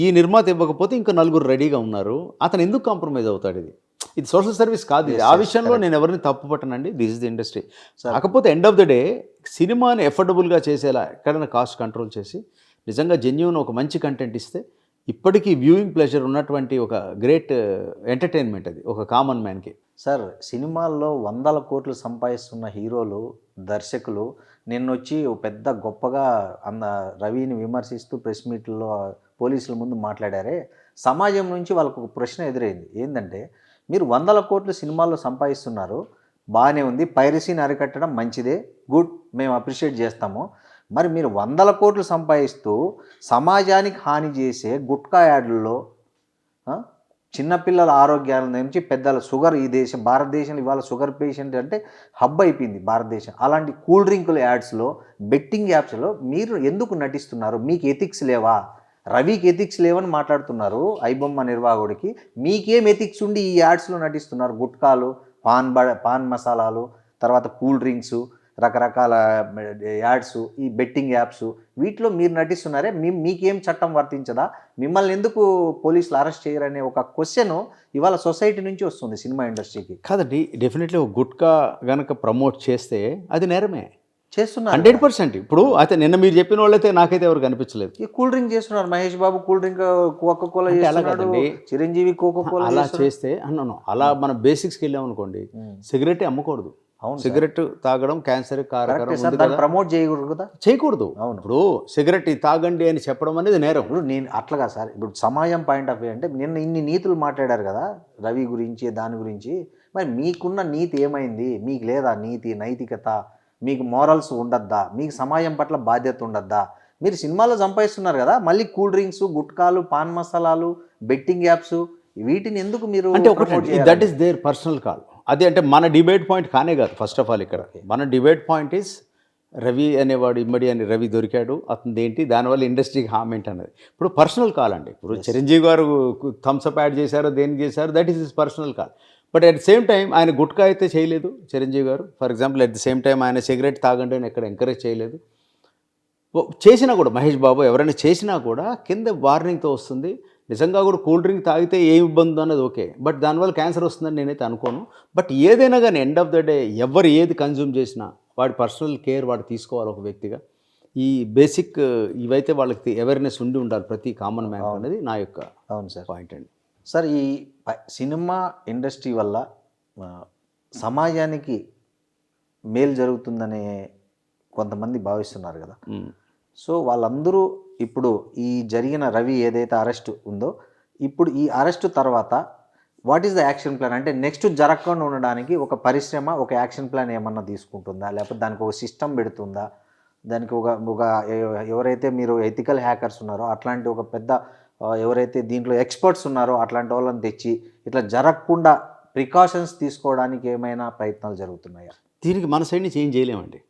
ఈ నిర్మాత ఇవ్వకపోతే ఇంకా 4 రెడీగా ఉన్నారు. అతను ఎందుకు కాంప్రమైజ్ అవుతాడు? ఇది సోషల్ సర్వీస్ కాదు. ఇది ఆ విషయంలో నేను ఎవరిని తప్పు పట్టనండి. This is the industry. కాకపోతే ఎండ్ ఆఫ్ ద డే సినిమాని ఎఫోర్డబుల్గా చేసేలా ఎక్కడైనా కాస్ట్ కంట్రోల్ చేసి నిజంగా జెన్యూన్ ఒక మంచి కంటెంట్ ఇస్తే ఇప్పటికీ వ్యూయింగ్ ప్లెజర్ ఉన్నటువంటి ఒక గ్రేట్ ఎంటర్టైన్మెంట్ అది ఒక కామన్ మ్యాన్కి. సార్, సినిమాల్లో 100 కోట్లు సంపాదిస్తున్న హీరోలు, దర్శకులు నిన్నొచ్చి పెద్ద గొప్పగా రవిని విమర్శిస్తూ ప్రెస్ మీట్లో పోలీసుల ముందు మాట్లాడారే. సమాజం నుంచి వాళ్ళకు ఒక ప్రశ్న ఎదురైంది. ఏంటంటే, మీరు 100 కోట్లు సినిమాల్లో సంపాదిస్తున్నారు, బాగానే ఉంది, పైరసీని అరికట్టడం మంచిదే, గుడ్, మేము అప్రిషియేట్ చేస్తాము. మరి మీరు 100 కోట్లు సంపాదిస్తూ సమాజానికి హాని చేసే గుట్కా యాడ్లలో చిన్నపిల్లల ఆరోగ్యాల నుంచి పెద్దల షుగర్, ఈ భారతదేశంలో ఇవాళ షుగర్ పేషెంట్ అంటే హబ్ అయిపోయింది భారతదేశం. అలాంటి కూల్ డ్రింకుల యాడ్స్లో, బెట్టింగ్ యాప్స్లో మీరు ఎందుకు నటిస్తున్నారు? మీకు ఎథిక్స్ లేవా? రవికి ఎథిక్స్ లేవని మాట్లాడుతున్నారు ఐబొమ్మ నిర్వాహకుడికి. మీకేం ఎథిక్స్ ఉండి ఈ యాడ్స్లో నటిస్తున్నారు? గుట్కాలు, పాన్ మసాలాలు, తర్వాత కూల్ డ్రింక్స్, రకరకాల యాడ్స్, ఈ బెట్టింగ్ యాప్స్, వీటిలో మీరు నటిస్తున్నారే, మీకేం చట్టం వర్తించదా? మిమ్మల్ని ఎందుకు పోలీసులు అరెస్ట్ చేయరనే ఒక క్వశ్చన్ ఇవాళ సొసైటీ నుంచి వస్తుంది సినిమా ఇండస్ట్రీకి. కాదండి, డెఫినెట్లీ ఒక గుట్కా గనక ప్రమోట్ చేస్తే అది నేరమే చేస్తున్నారు 100%. ఇప్పుడు అయితే నిన్న మీరు చెప్పిన వాళ్ళైతే నాకైతే ఎవరు కనిపించలేదు. ఈ కూల్ డ్రింక్ చేస్తున్నారు. Mahesh Babu cool drink, Coca Cola చేస్తున్నాడు, చిరంజీవి కోకోకోలా అలా చేస్తే అన్నాను. అలా మనం బేసిక్స్కి వెళ్ళామనుకోండి, సిగరెట్ అమ్మకూడదు. సిగరెట్ తాగడం క్యాన్సర్ కారకరం, ప్రమోట్ చేయకూడదు కదా, చేయకూడదు. ఇప్పుడు సిగరెట్ తాగండి అని చెప్పడం అనేది నేరం. ఇప్పుడు నేను అట్లాగా సార్, ఇప్పుడు సమాజం పాయింట్ ఆఫ్ వ్యూ అంటే నిన్న ఇన్ని నీతులు మాట్లాడారు కదా రవి గురించి, దాని గురించి. మరి మీకున్న నీతి ఏమైంది? మీకు లేదా నీతి, నైతికత? మీకు మోరల్స్ ఉండద్దా? మీకు సమాజం పట్ల బాధ్యత ఉండద్దా? మీరు సినిమాలో సంపాదిస్తున్నారు కదా, మళ్ళీ కూల్ డ్రింక్స్, గుట్కాలు, పాన్ మసాలాలు, బెట్టింగ్ యాప్స్, వీటిని ఎందుకు మీరు అంటే ఒకటి that is there personal call. అది అంటే మన డిబేట్ పాయింట్ కానే కాదు. ఫస్ట్ ఆఫ్ ఆల్ ఇక్కడ మన డిబేట్ పాయింట్ ఈస్ రవి అనేవాడు ఇమ్మడి అని రవి దొరికాడు, అతను ఏంటి, దానివల్ల ఇండస్ట్రీకి హామ్ ఏంటి అన్నది ఇప్పుడు పర్సనల్ కాల్ అండి. ఇప్పుడు చిరంజీవి గారు థమ్స్అప్ యాడ్ చేశారో దేనికి చేశారు, that is his personal call. But at the same time ఆయన గుట్కా అయితే చేయలేదు చిరంజీవి గారు. For example at the same time ఆయన సిగరెట్ తాగండి అని ఎక్కడ ఎంకరేజ్ చేయలేదు. చేసినా కూడా మహేష్ బాబు ఎవరైనా చేసినా కూడా కింద వార్నింగ్తో వస్తుంది. నిజంగా కూడా కూల్ డ్రింక్ తాగితే ఏ ఇబ్బంది అన్నది ఓకే, బట్ దానివల్ల క్యాన్సర్ వస్తుందని నేనైతే అనుకోను. బట్ ఏదైనా కానీ ఎండ్ ఆఫ్ ద డే ఎవరు ఏది కన్జ్యూమ్ చేసినా వాడి పర్సనల్ కేర్ వాడు తీసుకోవాలి ఒక వ్యక్తిగా. ఈ బేసిక్ ఇవైతే వాళ్ళకి అవేర్నెస్ ఉండి ఉండాలి ప్రతి కామన్ మ్యాన్ అనేది నా యొక్క పాయింట్ అండి. సార్, ఈ సినిమా ఇండస్ట్రీ వల్ల సమాజానికి మేలు జరుగుతుందనే కొంతమంది భావిస్తున్నారు కదా. సో వాళ్ళందరూ ఇప్పుడు ఈ జరిగిన రవి ఏదైతే అరెస్ట్ ఉందో, ఇప్పుడు ఈ అరెస్ట్ తర్వాత what is the action plan? అంటే నెక్స్ట్ జరగకుండా ఉండడానికి ఒక పరిశ్రమ ఒక యాక్షన్ ప్లాన్ ఏమన్నా తీసుకుంటుందా, లేకపోతే దానికి ఒక సిస్టమ్ పెడుతుందా? దానికి ఒక ఎవరైతే మీరు ఎథికల్ హ్యాకర్స్ ఉన్నారో అట్లాంటి ఒక పెద్ద ఎవరైతే దీంట్లో ఎక్స్పర్ట్స్ ఉన్నారో అట్లాంటి వాళ్ళని తెచ్చి ఇట్లా జరగకుండా ప్రికాషన్స్ తీసుకోవడానికి ఏమైనా ప్రయత్నాలు జరుగుతున్నాయా? దీనికి మన సైడ్ నుంచి ఏం చేయలేమండి.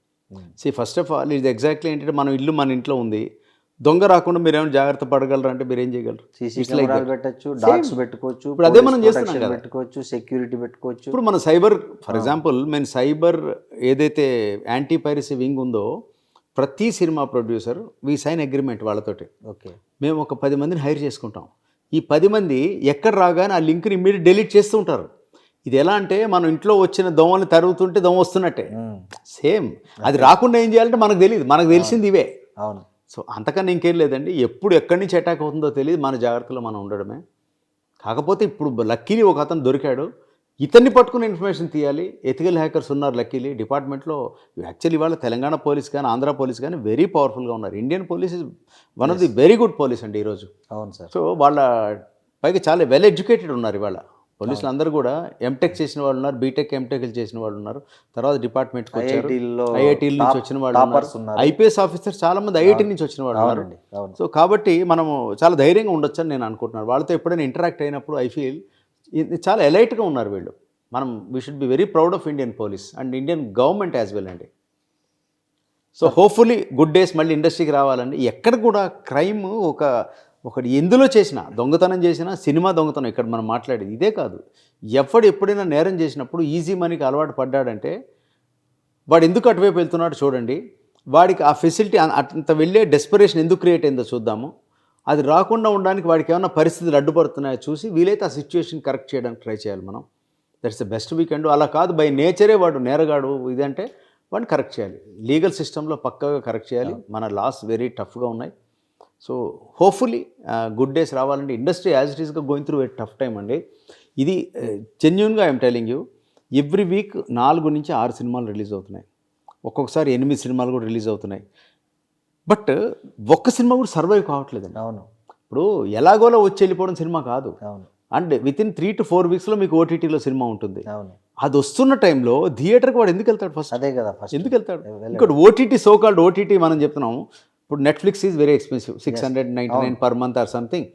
ఫస్ట్ ఆఫ్ ఆల్ ఇది ఎగ్జాక్ట్లీ ఏంటంటే మనం ఇల్లు మన ఇంట్లో ఉంది, దొంగ రాకుండా మీరు ఏమైనా జాగ్రత్త పడగలరా అంటే మీరు ఏం చేయగలరు? సీసీ కెమెరాలు పెట్టచ్చు, డాగ్స్ పెట్టుకోవచ్చు, ఇప్పుడు అదే మనం చేస్తున్నాం కదా, పెట్టుకోవచ్చు, సెక్యూరిటీ పెట్టుకోవచ్చు. ఇప్పుడు మన సైబర్ ఫర్ ఎగ్జాంపుల్ మేము సైబర్ ఏదైతే యాంటీ పైరసీ వింగ్ ఉందో ప్రతి cinema producer we sign agreement వాళ్ళతోటి. ఓకే, మేము ఒక 10 మందిని హైర్ చేసుకుంటాం. ఈ 10 మంది ఎక్కడ రాగానే ఆ లింక్ని ఇమ్మీడియట్ డిలీట్ చేస్తూ ఉంటారు. ఇది ఎలా అంటే మనం ఇంట్లో వచ్చిన దోమల్ని తరుగుతుంటే దోమ వస్తున్నట్టే సేమ్. అది రాకుండా ఏం చేయాలంటే మనకు తెలియదు, మనకు తెలిసింది ఇవే. అవును. సో అంతకన్నా ఇంకేం లేదండి. ఎప్పుడు ఎక్కడి నుంచి అటాక్ అవుతుందో తెలియదు, మన జాగ్రత్తలో మనం ఉండడమే. కాకపోతే ఇప్పుడు లక్కీలీ ఒక అతను దొరికాడు, ఇతన్ని పట్టుకుని ఇన్ఫర్మేషన్ తీయాలి. ఎథికల్ హ్యాకర్స్ ఉన్నారు లక్కీలీ డిపార్ట్మెంట్లో. యాక్చువల్లీ వాళ్ళ తెలంగాణ పోలీస్ కానీ ఆంధ్ర పోలీస్ కానీ వెరీ పవర్ఫుల్గా ఉన్నారు. Indian police is one of the very good police అండి ఈరోజు. అవును సార్. సో వాళ్ళ పైగా చాలా వెల్ ఎడ్యుకేటెడ్ ఉన్నారు ఇవాళ పోలీసులు అందరూ కూడా. ఎంటెక్ చేసిన వాళ్ళు ఉన్నారు, బీటెక్ ఎంటెక్లు చేసిన వాళ్ళు ఉన్నారు, తర్వాత డిపార్ట్మెంట్కి వచ్చారు, ఐఐటీల నుంచి వచ్చిన వాళ్ళు ఉన్నారు, ఐపీఎస్ ఆఫీసర్స్ చాలా మంది ఐఐటీ నుంచి వచ్చిన వాళ్ళు ఉన్నారు. సో కాబట్టి మనము చాలా ధైర్యంగా ఉండొచ్చు అని నేను అనుకుంటున్నాను. వాళ్ళతో ఎప్పుడైనా ఇంటరాక్ట్ అయినప్పుడు ఐ ఫీల్ చాలా ఎలైట్గా ఉన్నారు వీళ్ళు. మనం we should be very proud of Indian police and Indian government as well అండి. సో హోప్ఫుల్లీ గుడ్ డేస్ మళ్ళీ ఇండస్ట్రీకి రావాలండి. ఎక్కడ కూడా క్రైమ్ ఒకటి ఎందులో చేసినా, దొంగతనం చేసినా, సినిమా దొంగతనం ఇక్కడ మనం మాట్లాడేది ఇదే కాదు. ఎప్పుడైనా నేరం చేసినప్పుడు ఈజీ మనీకి అలవాటు పడ్డాడంటే వాడు ఎందుకు అటువైపు వెళ్తున్నాడు చూడండి. వాడికి ఆ ఫెసిలిటీ అంత వెళ్ళే డెస్పరేషన్ ఎందుకు క్రియేట్ అయిందో చూద్దాము. అది రాకుండా ఉండడానికి వాడికి ఏమైనా పరిస్థితులు అడ్డుపడుతున్నాయో చూసి వీలైతే ఆ సిచ్యువేషన్ కరెక్ట్ చేయడానికి ట్రై చేయాలి మనం. That's the best we can do. అలా కాదు బై నేచరే వాడు నేరగాడు ఇదంటే వాడిని కరెక్ట్ చేయాలి. లీగల్ సిస్టంలో పక్కాగా కరెక్ట్ చేయాలి. మన లాస్ వెరీ టఫ్గా ఉన్నాయి. సో హోప్ఫుల్లీ గుడ్ డేస్ రావాలంటే ఇండస్ట్రీ యాజ్ ఇట్ ఈస్గా going through very tough time అండి. ఇది జెన్యూన్గా I'm telling you, every week 4 నుంచి 6 సినిమాలు రిలీజ్ అవుతున్నాయి, ఒక్కొక్కసారి 8 సినిమాలు కూడా రిలీజ్ అవుతున్నాయి. బట్ ఒక్క సినిమా కూడా సర్వైవ్ కావట్లేదండి. అవును. ఇప్పుడు ఎలాగోలా వచ్చి వెళ్ళిపోవడం సినిమా కాదు. అవును. అండ్ వితిన్ 3 to 4 వీక్స్లో మీకు ఓటీటీలో సినిమా ఉంటుంది. అవును. అది వస్తున్న టైంలో థియేటర్కి వాడు ఎందుకు వెళ్తాడు? ఫస్ట్ అదే కదా, ఫస్ట్ ఎందుకు వెళ్తాడు? ఇంకోటి ఓటీటీ, సోకాల్డ్ ఓటీటీ మనం చెప్తున్నాము. ఇప్పుడు Netflix is very expensive, 699 per month or something.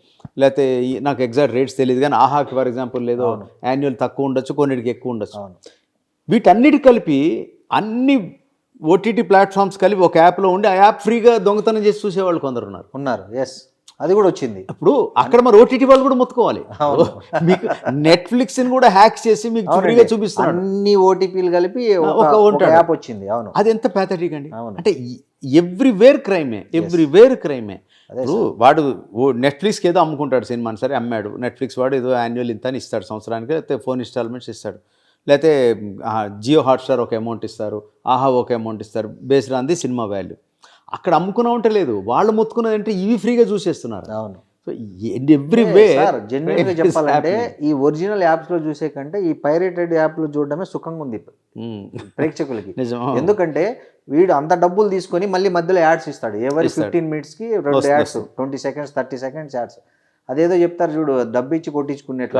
లేకపోతే నాకు ఎగ్జాక్ట్ రేట్స్ తెలియదు కానీ ఆహాకి ఫర్ ఎగ్జాంపుల్ లేదో యాన్యువల్ తక్కువ ఉండొచ్చు, కొన్నిటికి ఎక్కువ ఉండొచ్చు. వీటన్నిటి కలిపి అన్ని ఓటీటీ ప్లాట్ఫామ్స్ కలిపి ఒక యాప్లో ఉండి ఆ యాప్ ఫ్రీగా దొంగతనం చేసి చూసేవాళ్ళు కొందరు ఉన్నారు. ఎస్, అది కూడా వచ్చింది. ఇప్పుడు అక్కడ మరి ఓటీటీ వాళ్ళు కూడా మొత్తుకోవాలి. మీకు నెట్ఫ్లిక్స్ని కూడా హ్యాక్ చేసి మీకు ఫ్రీగా చూపిస్తున్నారు. అన్ని ఓటీపీలు కలిపి ఒక యాప్ వచ్చింది. అవును. అది ఎంత ప్యాథటిక్ అండి. అంటే ఎవ్రీవేర్ క్రైమే. ఇప్పుడు వాడు నెట్ఫ్లిక్స్కి ఏదో అమ్ముకుంటాడు సినిమాని, సరే అమ్మాడు. నెట్ఫ్లిక్స్ వాడు ఏదో యాన్యువల్ ఇంత అని ఇస్తాడు సంవత్సరానికి, లేకపోతే ఫోన్ ఇన్స్టాల్మెంట్స్ ఇస్తాడు, లేకపోతే జియో హాట్స్టార్ ఒక అమౌంట్ ఇస్తారు, ఆహా ఒక అమౌంట్ ఇస్తారు, based on the cinema value. అక్కడ అమ్ముకున్నా ఉంటే లేదు, వాళ్ళు మొత్తుకున్నదంటే ఇవి ఫ్రీగా చూసేస్తున్నారు. అవును. సో ఎవ్రీవే జెన్యున్గా చెప్పాలంటే ఈ ఒరిజినల్ యాప్స్లో చూసే కంటే ఈ పైరేటెడ్ యాప్లో చూడడమే సుఖంగా ఉంది ప్రేక్షకులకి. ఎందుకంటే వీడు అంత డబ్బులు తీసుకొని మళ్ళీ మధ్యలో యాడ్స్ ఇస్తాడు. ఎవరి 15 minutesకి 2 యాడ్స్, 20 seconds 30 seconds యాడ్స్. అదేదో చెప్తారు చూడు, డబ్బు ఇచ్చి కొట్టించుకునేట్లు.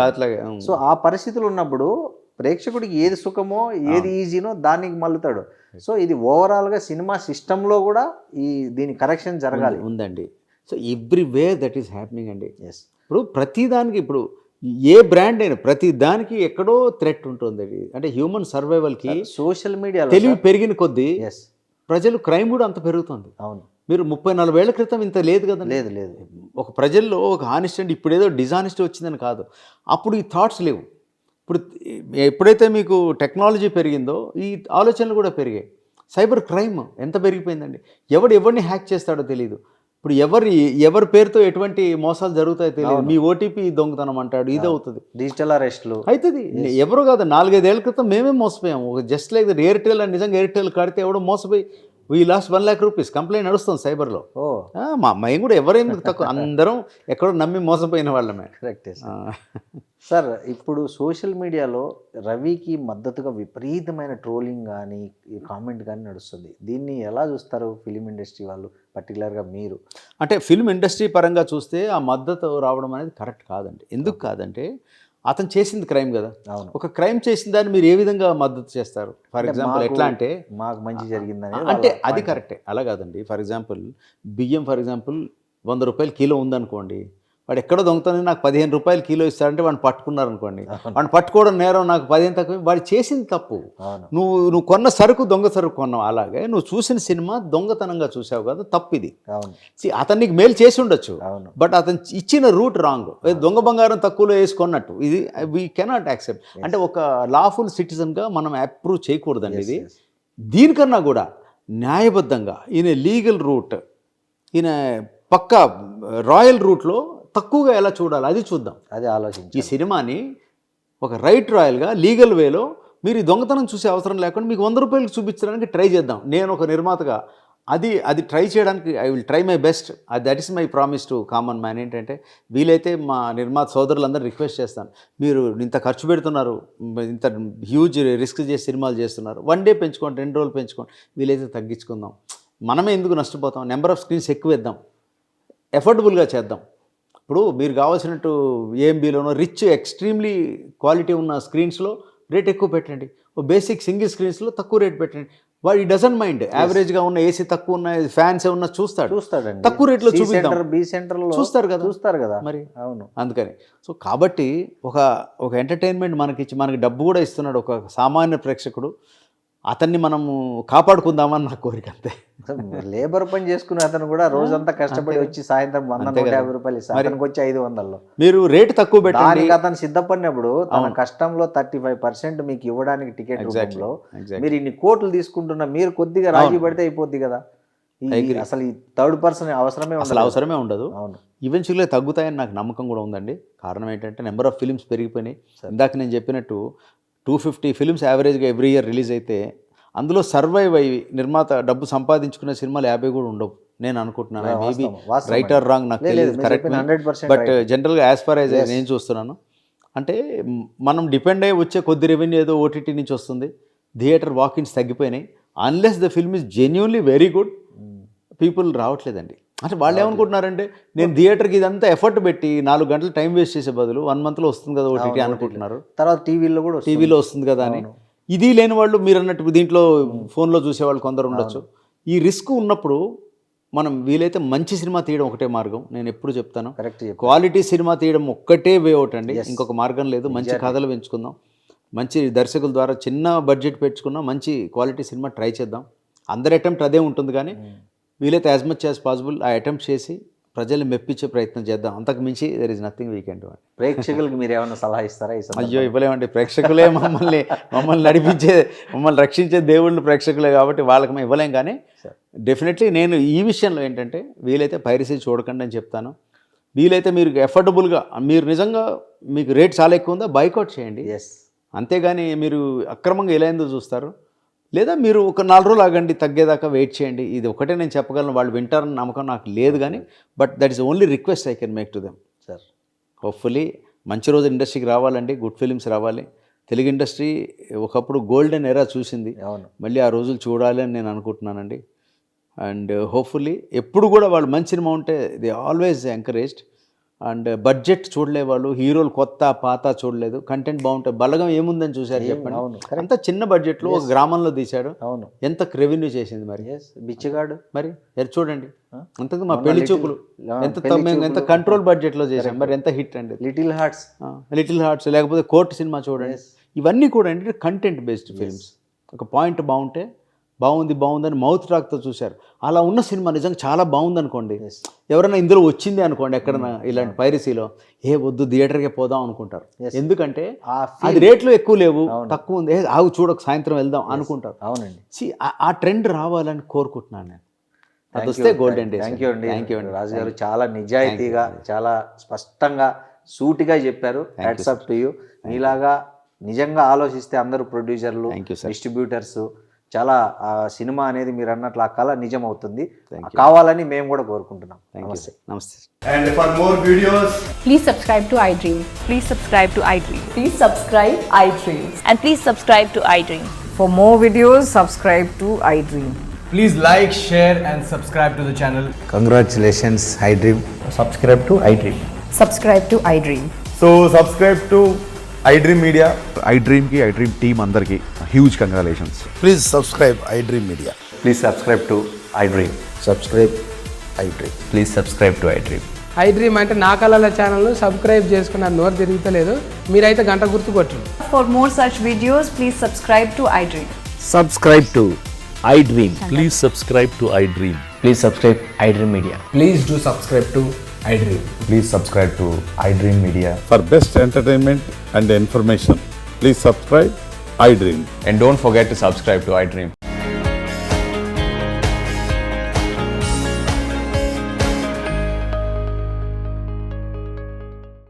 సో ఆ పరిస్థితులు ఉన్నప్పుడు ప్రేక్షకుడికి ఏది సుఖమో ఏది ఈజీనో దానికి మల్లుతాడు. సో ఇది ఓవరాల్గా సినిమా సిస్టంలో కూడా దీని కరెక్షన్ జరగాలి ఉందండి. సో ఎవ్రీవే దట్ ఈస్ హ్యాపెనింగ్ అండి. ఎస్. ఇప్పుడు ప్రతిదానికి, ఇప్పుడు ఏ బ్రాండ్ అయినా ప్రతి దానికి ఎక్కడో థ్రెట్ ఉంటుంది. అంటే హ్యూమన్ సర్వైవల్కి సోషల్ మీడియా తెలివి పెరిగిన కొద్దీ ప్రజలు క్రైమ్ కూడా అంత పెరుగుతుంది. అవును. మీరు 30-40 ఏళ్ల క్రితం ఇంత లేదు కదా. లేదు. ఒక ప్రజల్లో ఒక హానెస్ట్ అంటే ఇప్పుడు ఏదో డిజానెస్ట్ వచ్చిందని కాదు, అప్పుడు ఈ థాట్స్ లేవు. ఇప్పుడు ఎప్పుడైతే మీకు టెక్నాలజీ పెరిగిందో ఈ ఆలోచనలు కూడా పెరిగాయి. సైబర్ క్రైమ్ ఎంత పెరిగిపోయిందండి. ఎవరిని హ్యాక్ చేస్తాడో తెలియదు. ఇప్పుడు ఎవరి పేరుతో ఎటువంటి మోసాలు జరుగుతాయో తెలియదు. మీ ఓటీపీ దొంగతనం అంటాడు, ఇది అవుతుంది, డిజిటల్ అరెస్ట్లు అవుతుంది. ఎవరు కాదు, 4-5 ఏళ్ల క్రితం మేమే మోసపోయాము. జస్ట్ లైక్ ఎయిర్టెల్ అని, నిజంగా ఎయిర్టెల్ కడితే ఎవడో మోసపోయి we last 1 lakh rupees complaint నడుస్తుంది సైబర్లో. మేము కూడా ఎవరేమి తక్కువ, అందరం ఎక్కడో నమ్మి మోసపోయిన వాళ్ళమే. కరెక్టే సార్. ఇప్పుడు సోషల్ మీడియాలో రవికి మద్దతుగా విపరీతమైన ట్రోలింగ్ కానీ కామెంట్ కానీ నడుస్తుంది. దీన్ని ఎలా చూస్తారు ఫిలిం ఇండస్ట్రీ వాళ్ళు, పర్టికులర్గా మీరు? అంటే ఫిల్మ్ ఇండస్ట్రీ పరంగా చూస్తే ఆ మద్దతు రావడం అనేది కరెక్ట్ కాదండి. ఎందుకు కాదంటే అతను చేసింది క్రైమ్ కదా. ఒక క్రైమ్ చేసిన దాన్ని మీరు ఏ విధంగా మద్దతు చేస్తారు? ఫర్ ఎగ్జాంపుల్ ఎట్లా అంటే మాకు మంచి జరిగిందని అంటే అది కరెక్టే, అలా కాదండి. ఫర్ ఎగ్జాంపుల్ బియ్యం ఫర్ ఎగ్జాంపుల్ 100 రూపాయలు కిలో ఉందనుకోండి, వాడు ఎక్కడో దొంగతనం నాకు 15 రూపాయలు కిలో ఇస్తాడంటే వాడిని పట్టుకున్నారనుకోండి, వాడిని పట్టుకోవడం నేరం, నాకు 15 తక్కువ, వాడు చేసింది తప్పు. నువ్వు కొన్న సరుకు దొంగ సరుకు కొన్నావు, అలాగే నువ్వు చూసిన సినిమా దొంగతనంగా చూసావు కదా, తప్పు ఇది. అతను నీకు మేలు చేసి ఉండొచ్చు, బట్ అతను ఇచ్చిన రూట్ రాంగ్. దొంగ బంగారం తక్కువలో వేసుకున్నట్టు ఇది వీ కెనాట్ యాక్సెప్ట్. అంటే ఒక లాఫుల్ సిటిజన్గా మనం అప్రూవ్ చేయకూడదండి ఇది. దీనికన్నా కూడా న్యాయబద్ధంగా ఈయన లీగల్ రూట్, ఈయన పక్కా రాయల్ రూట్లో తక్కువగా ఎలా చూడాలి అది చూద్దాం, అది ఆలోచించి ఈ సినిమాని ఒక రైట్ రాయల్గా లీగల్ వేలో మీరు ఈ దొంగతనం చూసే అవసరం లేకుండా మీకు 100 రూపాయలకు చూపించడానికి ట్రై చేద్దాం. నేను ఒక నిర్మాతగా అది ట్రై చేయడానికి I will try my best. That is my promise to common man. ఏంటంటే వీలైతే మా నిర్మాత సోదరులందరూ రిక్వెస్ట్ చేస్తాను, మీరు ఇంత ఖర్చు పెడుతున్నారు, ఇంత హ్యూజ్ రిస్క్ చేసి సినిమాలు చేస్తున్నారు, 1 డే పెంచుకోండి, 2 రోజులు పెంచుకోండి, వీలైతే తగ్గించుకుందాం. మనమే ఎందుకు నష్టపోతాం, నెంబర్ ఆఫ్ స్క్రీన్స్ ఎక్కువ ఇద్దాం, ఎఫోర్డబుల్గా చేద్దాం. ఇప్పుడు మీరు కావాల్సినట్టు ఏఎంబీలోనో రిచ్ ఎక్స్ట్రీమ్లీ క్వాలిటీ ఉన్న స్క్రీన్స్లో రేట్ ఎక్కువ పెట్టండి, ఓ బేసిక్ సింగిల్ స్క్రీన్స్లో తక్కువ రేట్ పెట్టండి. వాడు ఈ డజన్ మైండ్. యావరేజ్గా ఉన్న ఏసీ తక్కువ ఉన్న ఫ్యాన్స్ ఉన్న చూస్తాడండి, తక్కువ రేట్లో చూపిద్దాం, చూస్తారు కదా మరి. అవును, అందుకని సో కాబట్టి ఒక ఎంటర్టైన్మెంట్ మనకి డబ్బు కూడా ఇస్తున్నాడు ఒక సామాన్య ప్రేక్షకుడు, అతన్ని మనము కాపాడుకుందామని నా కోరిక అంతే. లేబర్ పని చేసుకుని అతను కూడా రోజంతా కష్టపడి వచ్చి సాయంత్రం 150 రూపాయలు ఇస్తారు, అతనికి వచ్చి 500లో మీరు రేటు తక్కువ పెట్టాలి. అతను సిద్ధపడినప్పుడు తన కష్టంలో 35% మీకు ఇవ్వడానికి టికెట్ రూపంలో మీరు ఇన్ని కోట్లు తీసుకుంటున్నా, మీరు కొద్దిగా రాజీ పడితే అయిపోద్ది కదా. అసలు ఈ థర్డ్ పర్సన్ అవసరమే ఉండదు. ఈవెన్చువల్గా తగ్గుతాయని నాకు నమ్మకం కూడా ఉందండి. కారణం ఏంటంటే నెంబర్ ఆఫ్ ఫిలిమ్స్ పెరిగిపోయినాయి. ఇందాక నేను చెప్పినట్టు 250 ఫిలిమ్స్ యావరేజ్గా ఎవ్రీ ఇయర్ రిలీజ్ అయితే అందులో సర్వైవ్ అయ్యి నిర్మాత డబ్బు సంపాదించుకునే సినిమాలు 50 కూడా ఉండవు నేను అనుకుంటున్నాను. మేబీ రైట్ ఆర్ రాంగ్ నాకు తెలియదు, కరెక్ట్. బట్ జనరల్గా యాజ్ ఫార్ యాజ్ నేను చూస్తున్నాను అంటే మనం డిపెండ్ అయ్యి వచ్చే కొద్ది రెవెన్యూ ఏదో ఓటీటీ నుంచి వస్తుంది, థియేటర్ వాకిన్స్ తగ్గిపోయినాయి. Unless the film is genuinely very good, people రావట్లేదండి. అంటే వాళ్ళు ఏమనుకుంటున్నారంటే నేను థియేటర్కి ఇదంతా ఎఫర్ట్ పెట్టి 4 గంటలు టైం వేస్ట్ చేసే బదులు 1 monthలో వస్తుంది కదా ఓటీటీ అనుకుంటున్నారు. తర్వాత టీవీలో వస్తుంది కదా అని. ఇది లేని వాళ్ళు మీరు అన్నట్టు దీంట్లో ఫోన్లో చూసేవాళ్ళు కొందరు ఉండొచ్చు. ఈ రిస్క్ ఉన్నప్పుడు మనం వీలైతే మంచి సినిమా తీయడం ఒకటే మార్గం. నేను ఎప్పుడు చెప్తాను, క్వాలిటీ సినిమా తీయడం ఒక్కటే వే అవుట్ అండి, ఇంకొక మార్గం లేదు. మంచి కథలు పెంచుకుందాం, మంచి దర్శకుల ద్వారా చిన్న బడ్జెట్ పెంచుకున్నాం, మంచి క్వాలిటీ సినిమా ట్రై చేద్దాం. అందరి అటెంప్ట్ అదే ఉంటుంది, కానీ వీలైతే యాజ్ మచ్ యాజ్ పాసిబుల్ ఆ అటెంప్ట్ చేసి ప్రజల్ని మెప్పించే ప్రయత్నం చేద్దాం. అంతకు మించి there is nothing we can do. ప్రేక్షకులకి మీరు ఏమైనా సలహా ఇస్తారా? అయ్యో ఇవ్వలేమండి, ప్రేక్షకులే మమ్మల్ని నడిపించే, మమ్మల్ని రక్షించే దేవుళ్ళు ప్రేక్షకులే, కాబట్టి వాళ్ళకి మేము ఇవ్వలేం. కానీ డెఫినెట్లీ నేను ఈ విషయంలో ఏంటంటే వీలైతే పైరసీ చూడకండి అని చెప్తాను. వీలైతే మీరు ఎఫోర్డబుల్గా, మీరు నిజంగా మీకు రేట్ చాలా ఎక్కువ ఉందా బైకౌట్ చేయండి, అంతేగాని మీరు అక్రమంగా ఎలా ఎందుకు చూస్తారు? లేదా మీరు ఒక 4 రోజులు ఆగండి, తగ్గేదాకా వెయిట్ చేయండి. ఇది ఒకటే నేను చెప్పగలను, వాళ్ళు వింటారని నమ్మకం నాకు లేదు. కానీ but that is only request I can make to them. Sir hopefully మంచి రోజు ఇండస్ట్రీకి రావాలండి, గుడ్ ఫిలిమ్స్ రావాలి. తెలుగు ఇండస్ట్రీ ఒకప్పుడు గోల్డెన్ ఎరా చూసింది, మళ్ళీ ఆ రోజులు చూడాలి అని నేను అనుకుంటున్నానండి. అండ్ హోప్ఫుల్లీ ఎప్పుడు కూడా వాళ్ళు మంచి సినిమా ఉంటే they always encouraged. And budget చూడలే వాళ్ళు, హీరోలు కొత్త పాత చూడలేదు, కంటెంట్ బాగుంటుంది. బలగం ఏముందని చూశారు చెప్పండి, అంత చిన్న బడ్జెట్లో ఒక గ్రామంలో తీశాడు, ఎంత రెవెన్యూ చేసింది. మరి బిచ్చగాడు మరి చూడండి, అంతకు మా పెళ్లి చూపులు ఎంత కంట్రోల్ బడ్జెట్లో చేశాం, మరి ఎంత హిట్ అండి. లిటిల్ హార్ట్స్ లేకపోతే కోర్టు సినిమా చూడండి. ఇవన్నీ కూడా ఏంటంటే కంటెంట్ బేస్డ్ ఫిల్మ్స్. ఒక పాయింట్ బాగుంటే బాగుందని మౌత్ టాక్తో చూశారు. అలా ఉన్న సినిమా నిజంగా చాలా బాగుంది అనుకోండి, ఎవరైనా ఇందులో వచ్చింది అనుకోండి ఎక్కడన్నా ఇలాంటి పైరసీలో, వద్దు థియేటర్కే పోదాం అనుకుంటారు. ఎందుకంటే అది రేట్లు ఎక్కువ లేవు, తక్కువ ఉంది, ఆగు చూడక సాయంత్రం వెళ్దాం అనుకుంటారు. అవునండి, ఆ ట్రెండ్ రావాలని కోరుకుంటున్నాను నేను. అది వస్తే గోల్డెన్ డే. థ్యాంక్ యూ అండి రాజు గారు, చాలా నిజాయితీగా, చాలా స్పష్టంగా, సూటిగా చెప్పారు. Hats off to you. మీలాగా నిజంగా ఆలోచిస్తే అందరూ ప్రొడ్యూసర్లు, డిస్ట్రిబ్యూటర్స్ చాలా ఆ సినిమా అనేది మీరు అన్నట్లు ఆ కళ నిజం అవుతుంది, కావాలని మేము కూడా కోరుకుంటున్నాం. నమస్తే. And for more videos, please subscribe to iDream. Please subscribe to iDream. Please subscribe iDream. And please subscribe to iDream. For more videos, subscribe to iDream. please like, share and subscribe to the channel. Congratulations, iDream. Subscribe to iDream. Subscribe to iDream. So subscribe to iDream Media. iDream ki iDream team andarki huge congratulations. Please subscribe iDream Media. Please subscribe to iDream. Subscribe iDream. Please subscribe to iDream. I dream అంటే నా కళల ఛానల్ను సబ్స్క్రైబ్ చేసుకున్న నోరు తిరుగుతలేదు. మీరైతే గంట గుర్తు కొట్టండి. For more such videos, please subscribe to iDream. Subscribe to iDream. Please subscribe to iDream. Please subscribe iDream Media. Please do subscribe to iDream. Please subscribe to iDream Media. For best entertainment and information, please subscribe iDream. And don't forget to subscribe to iDream.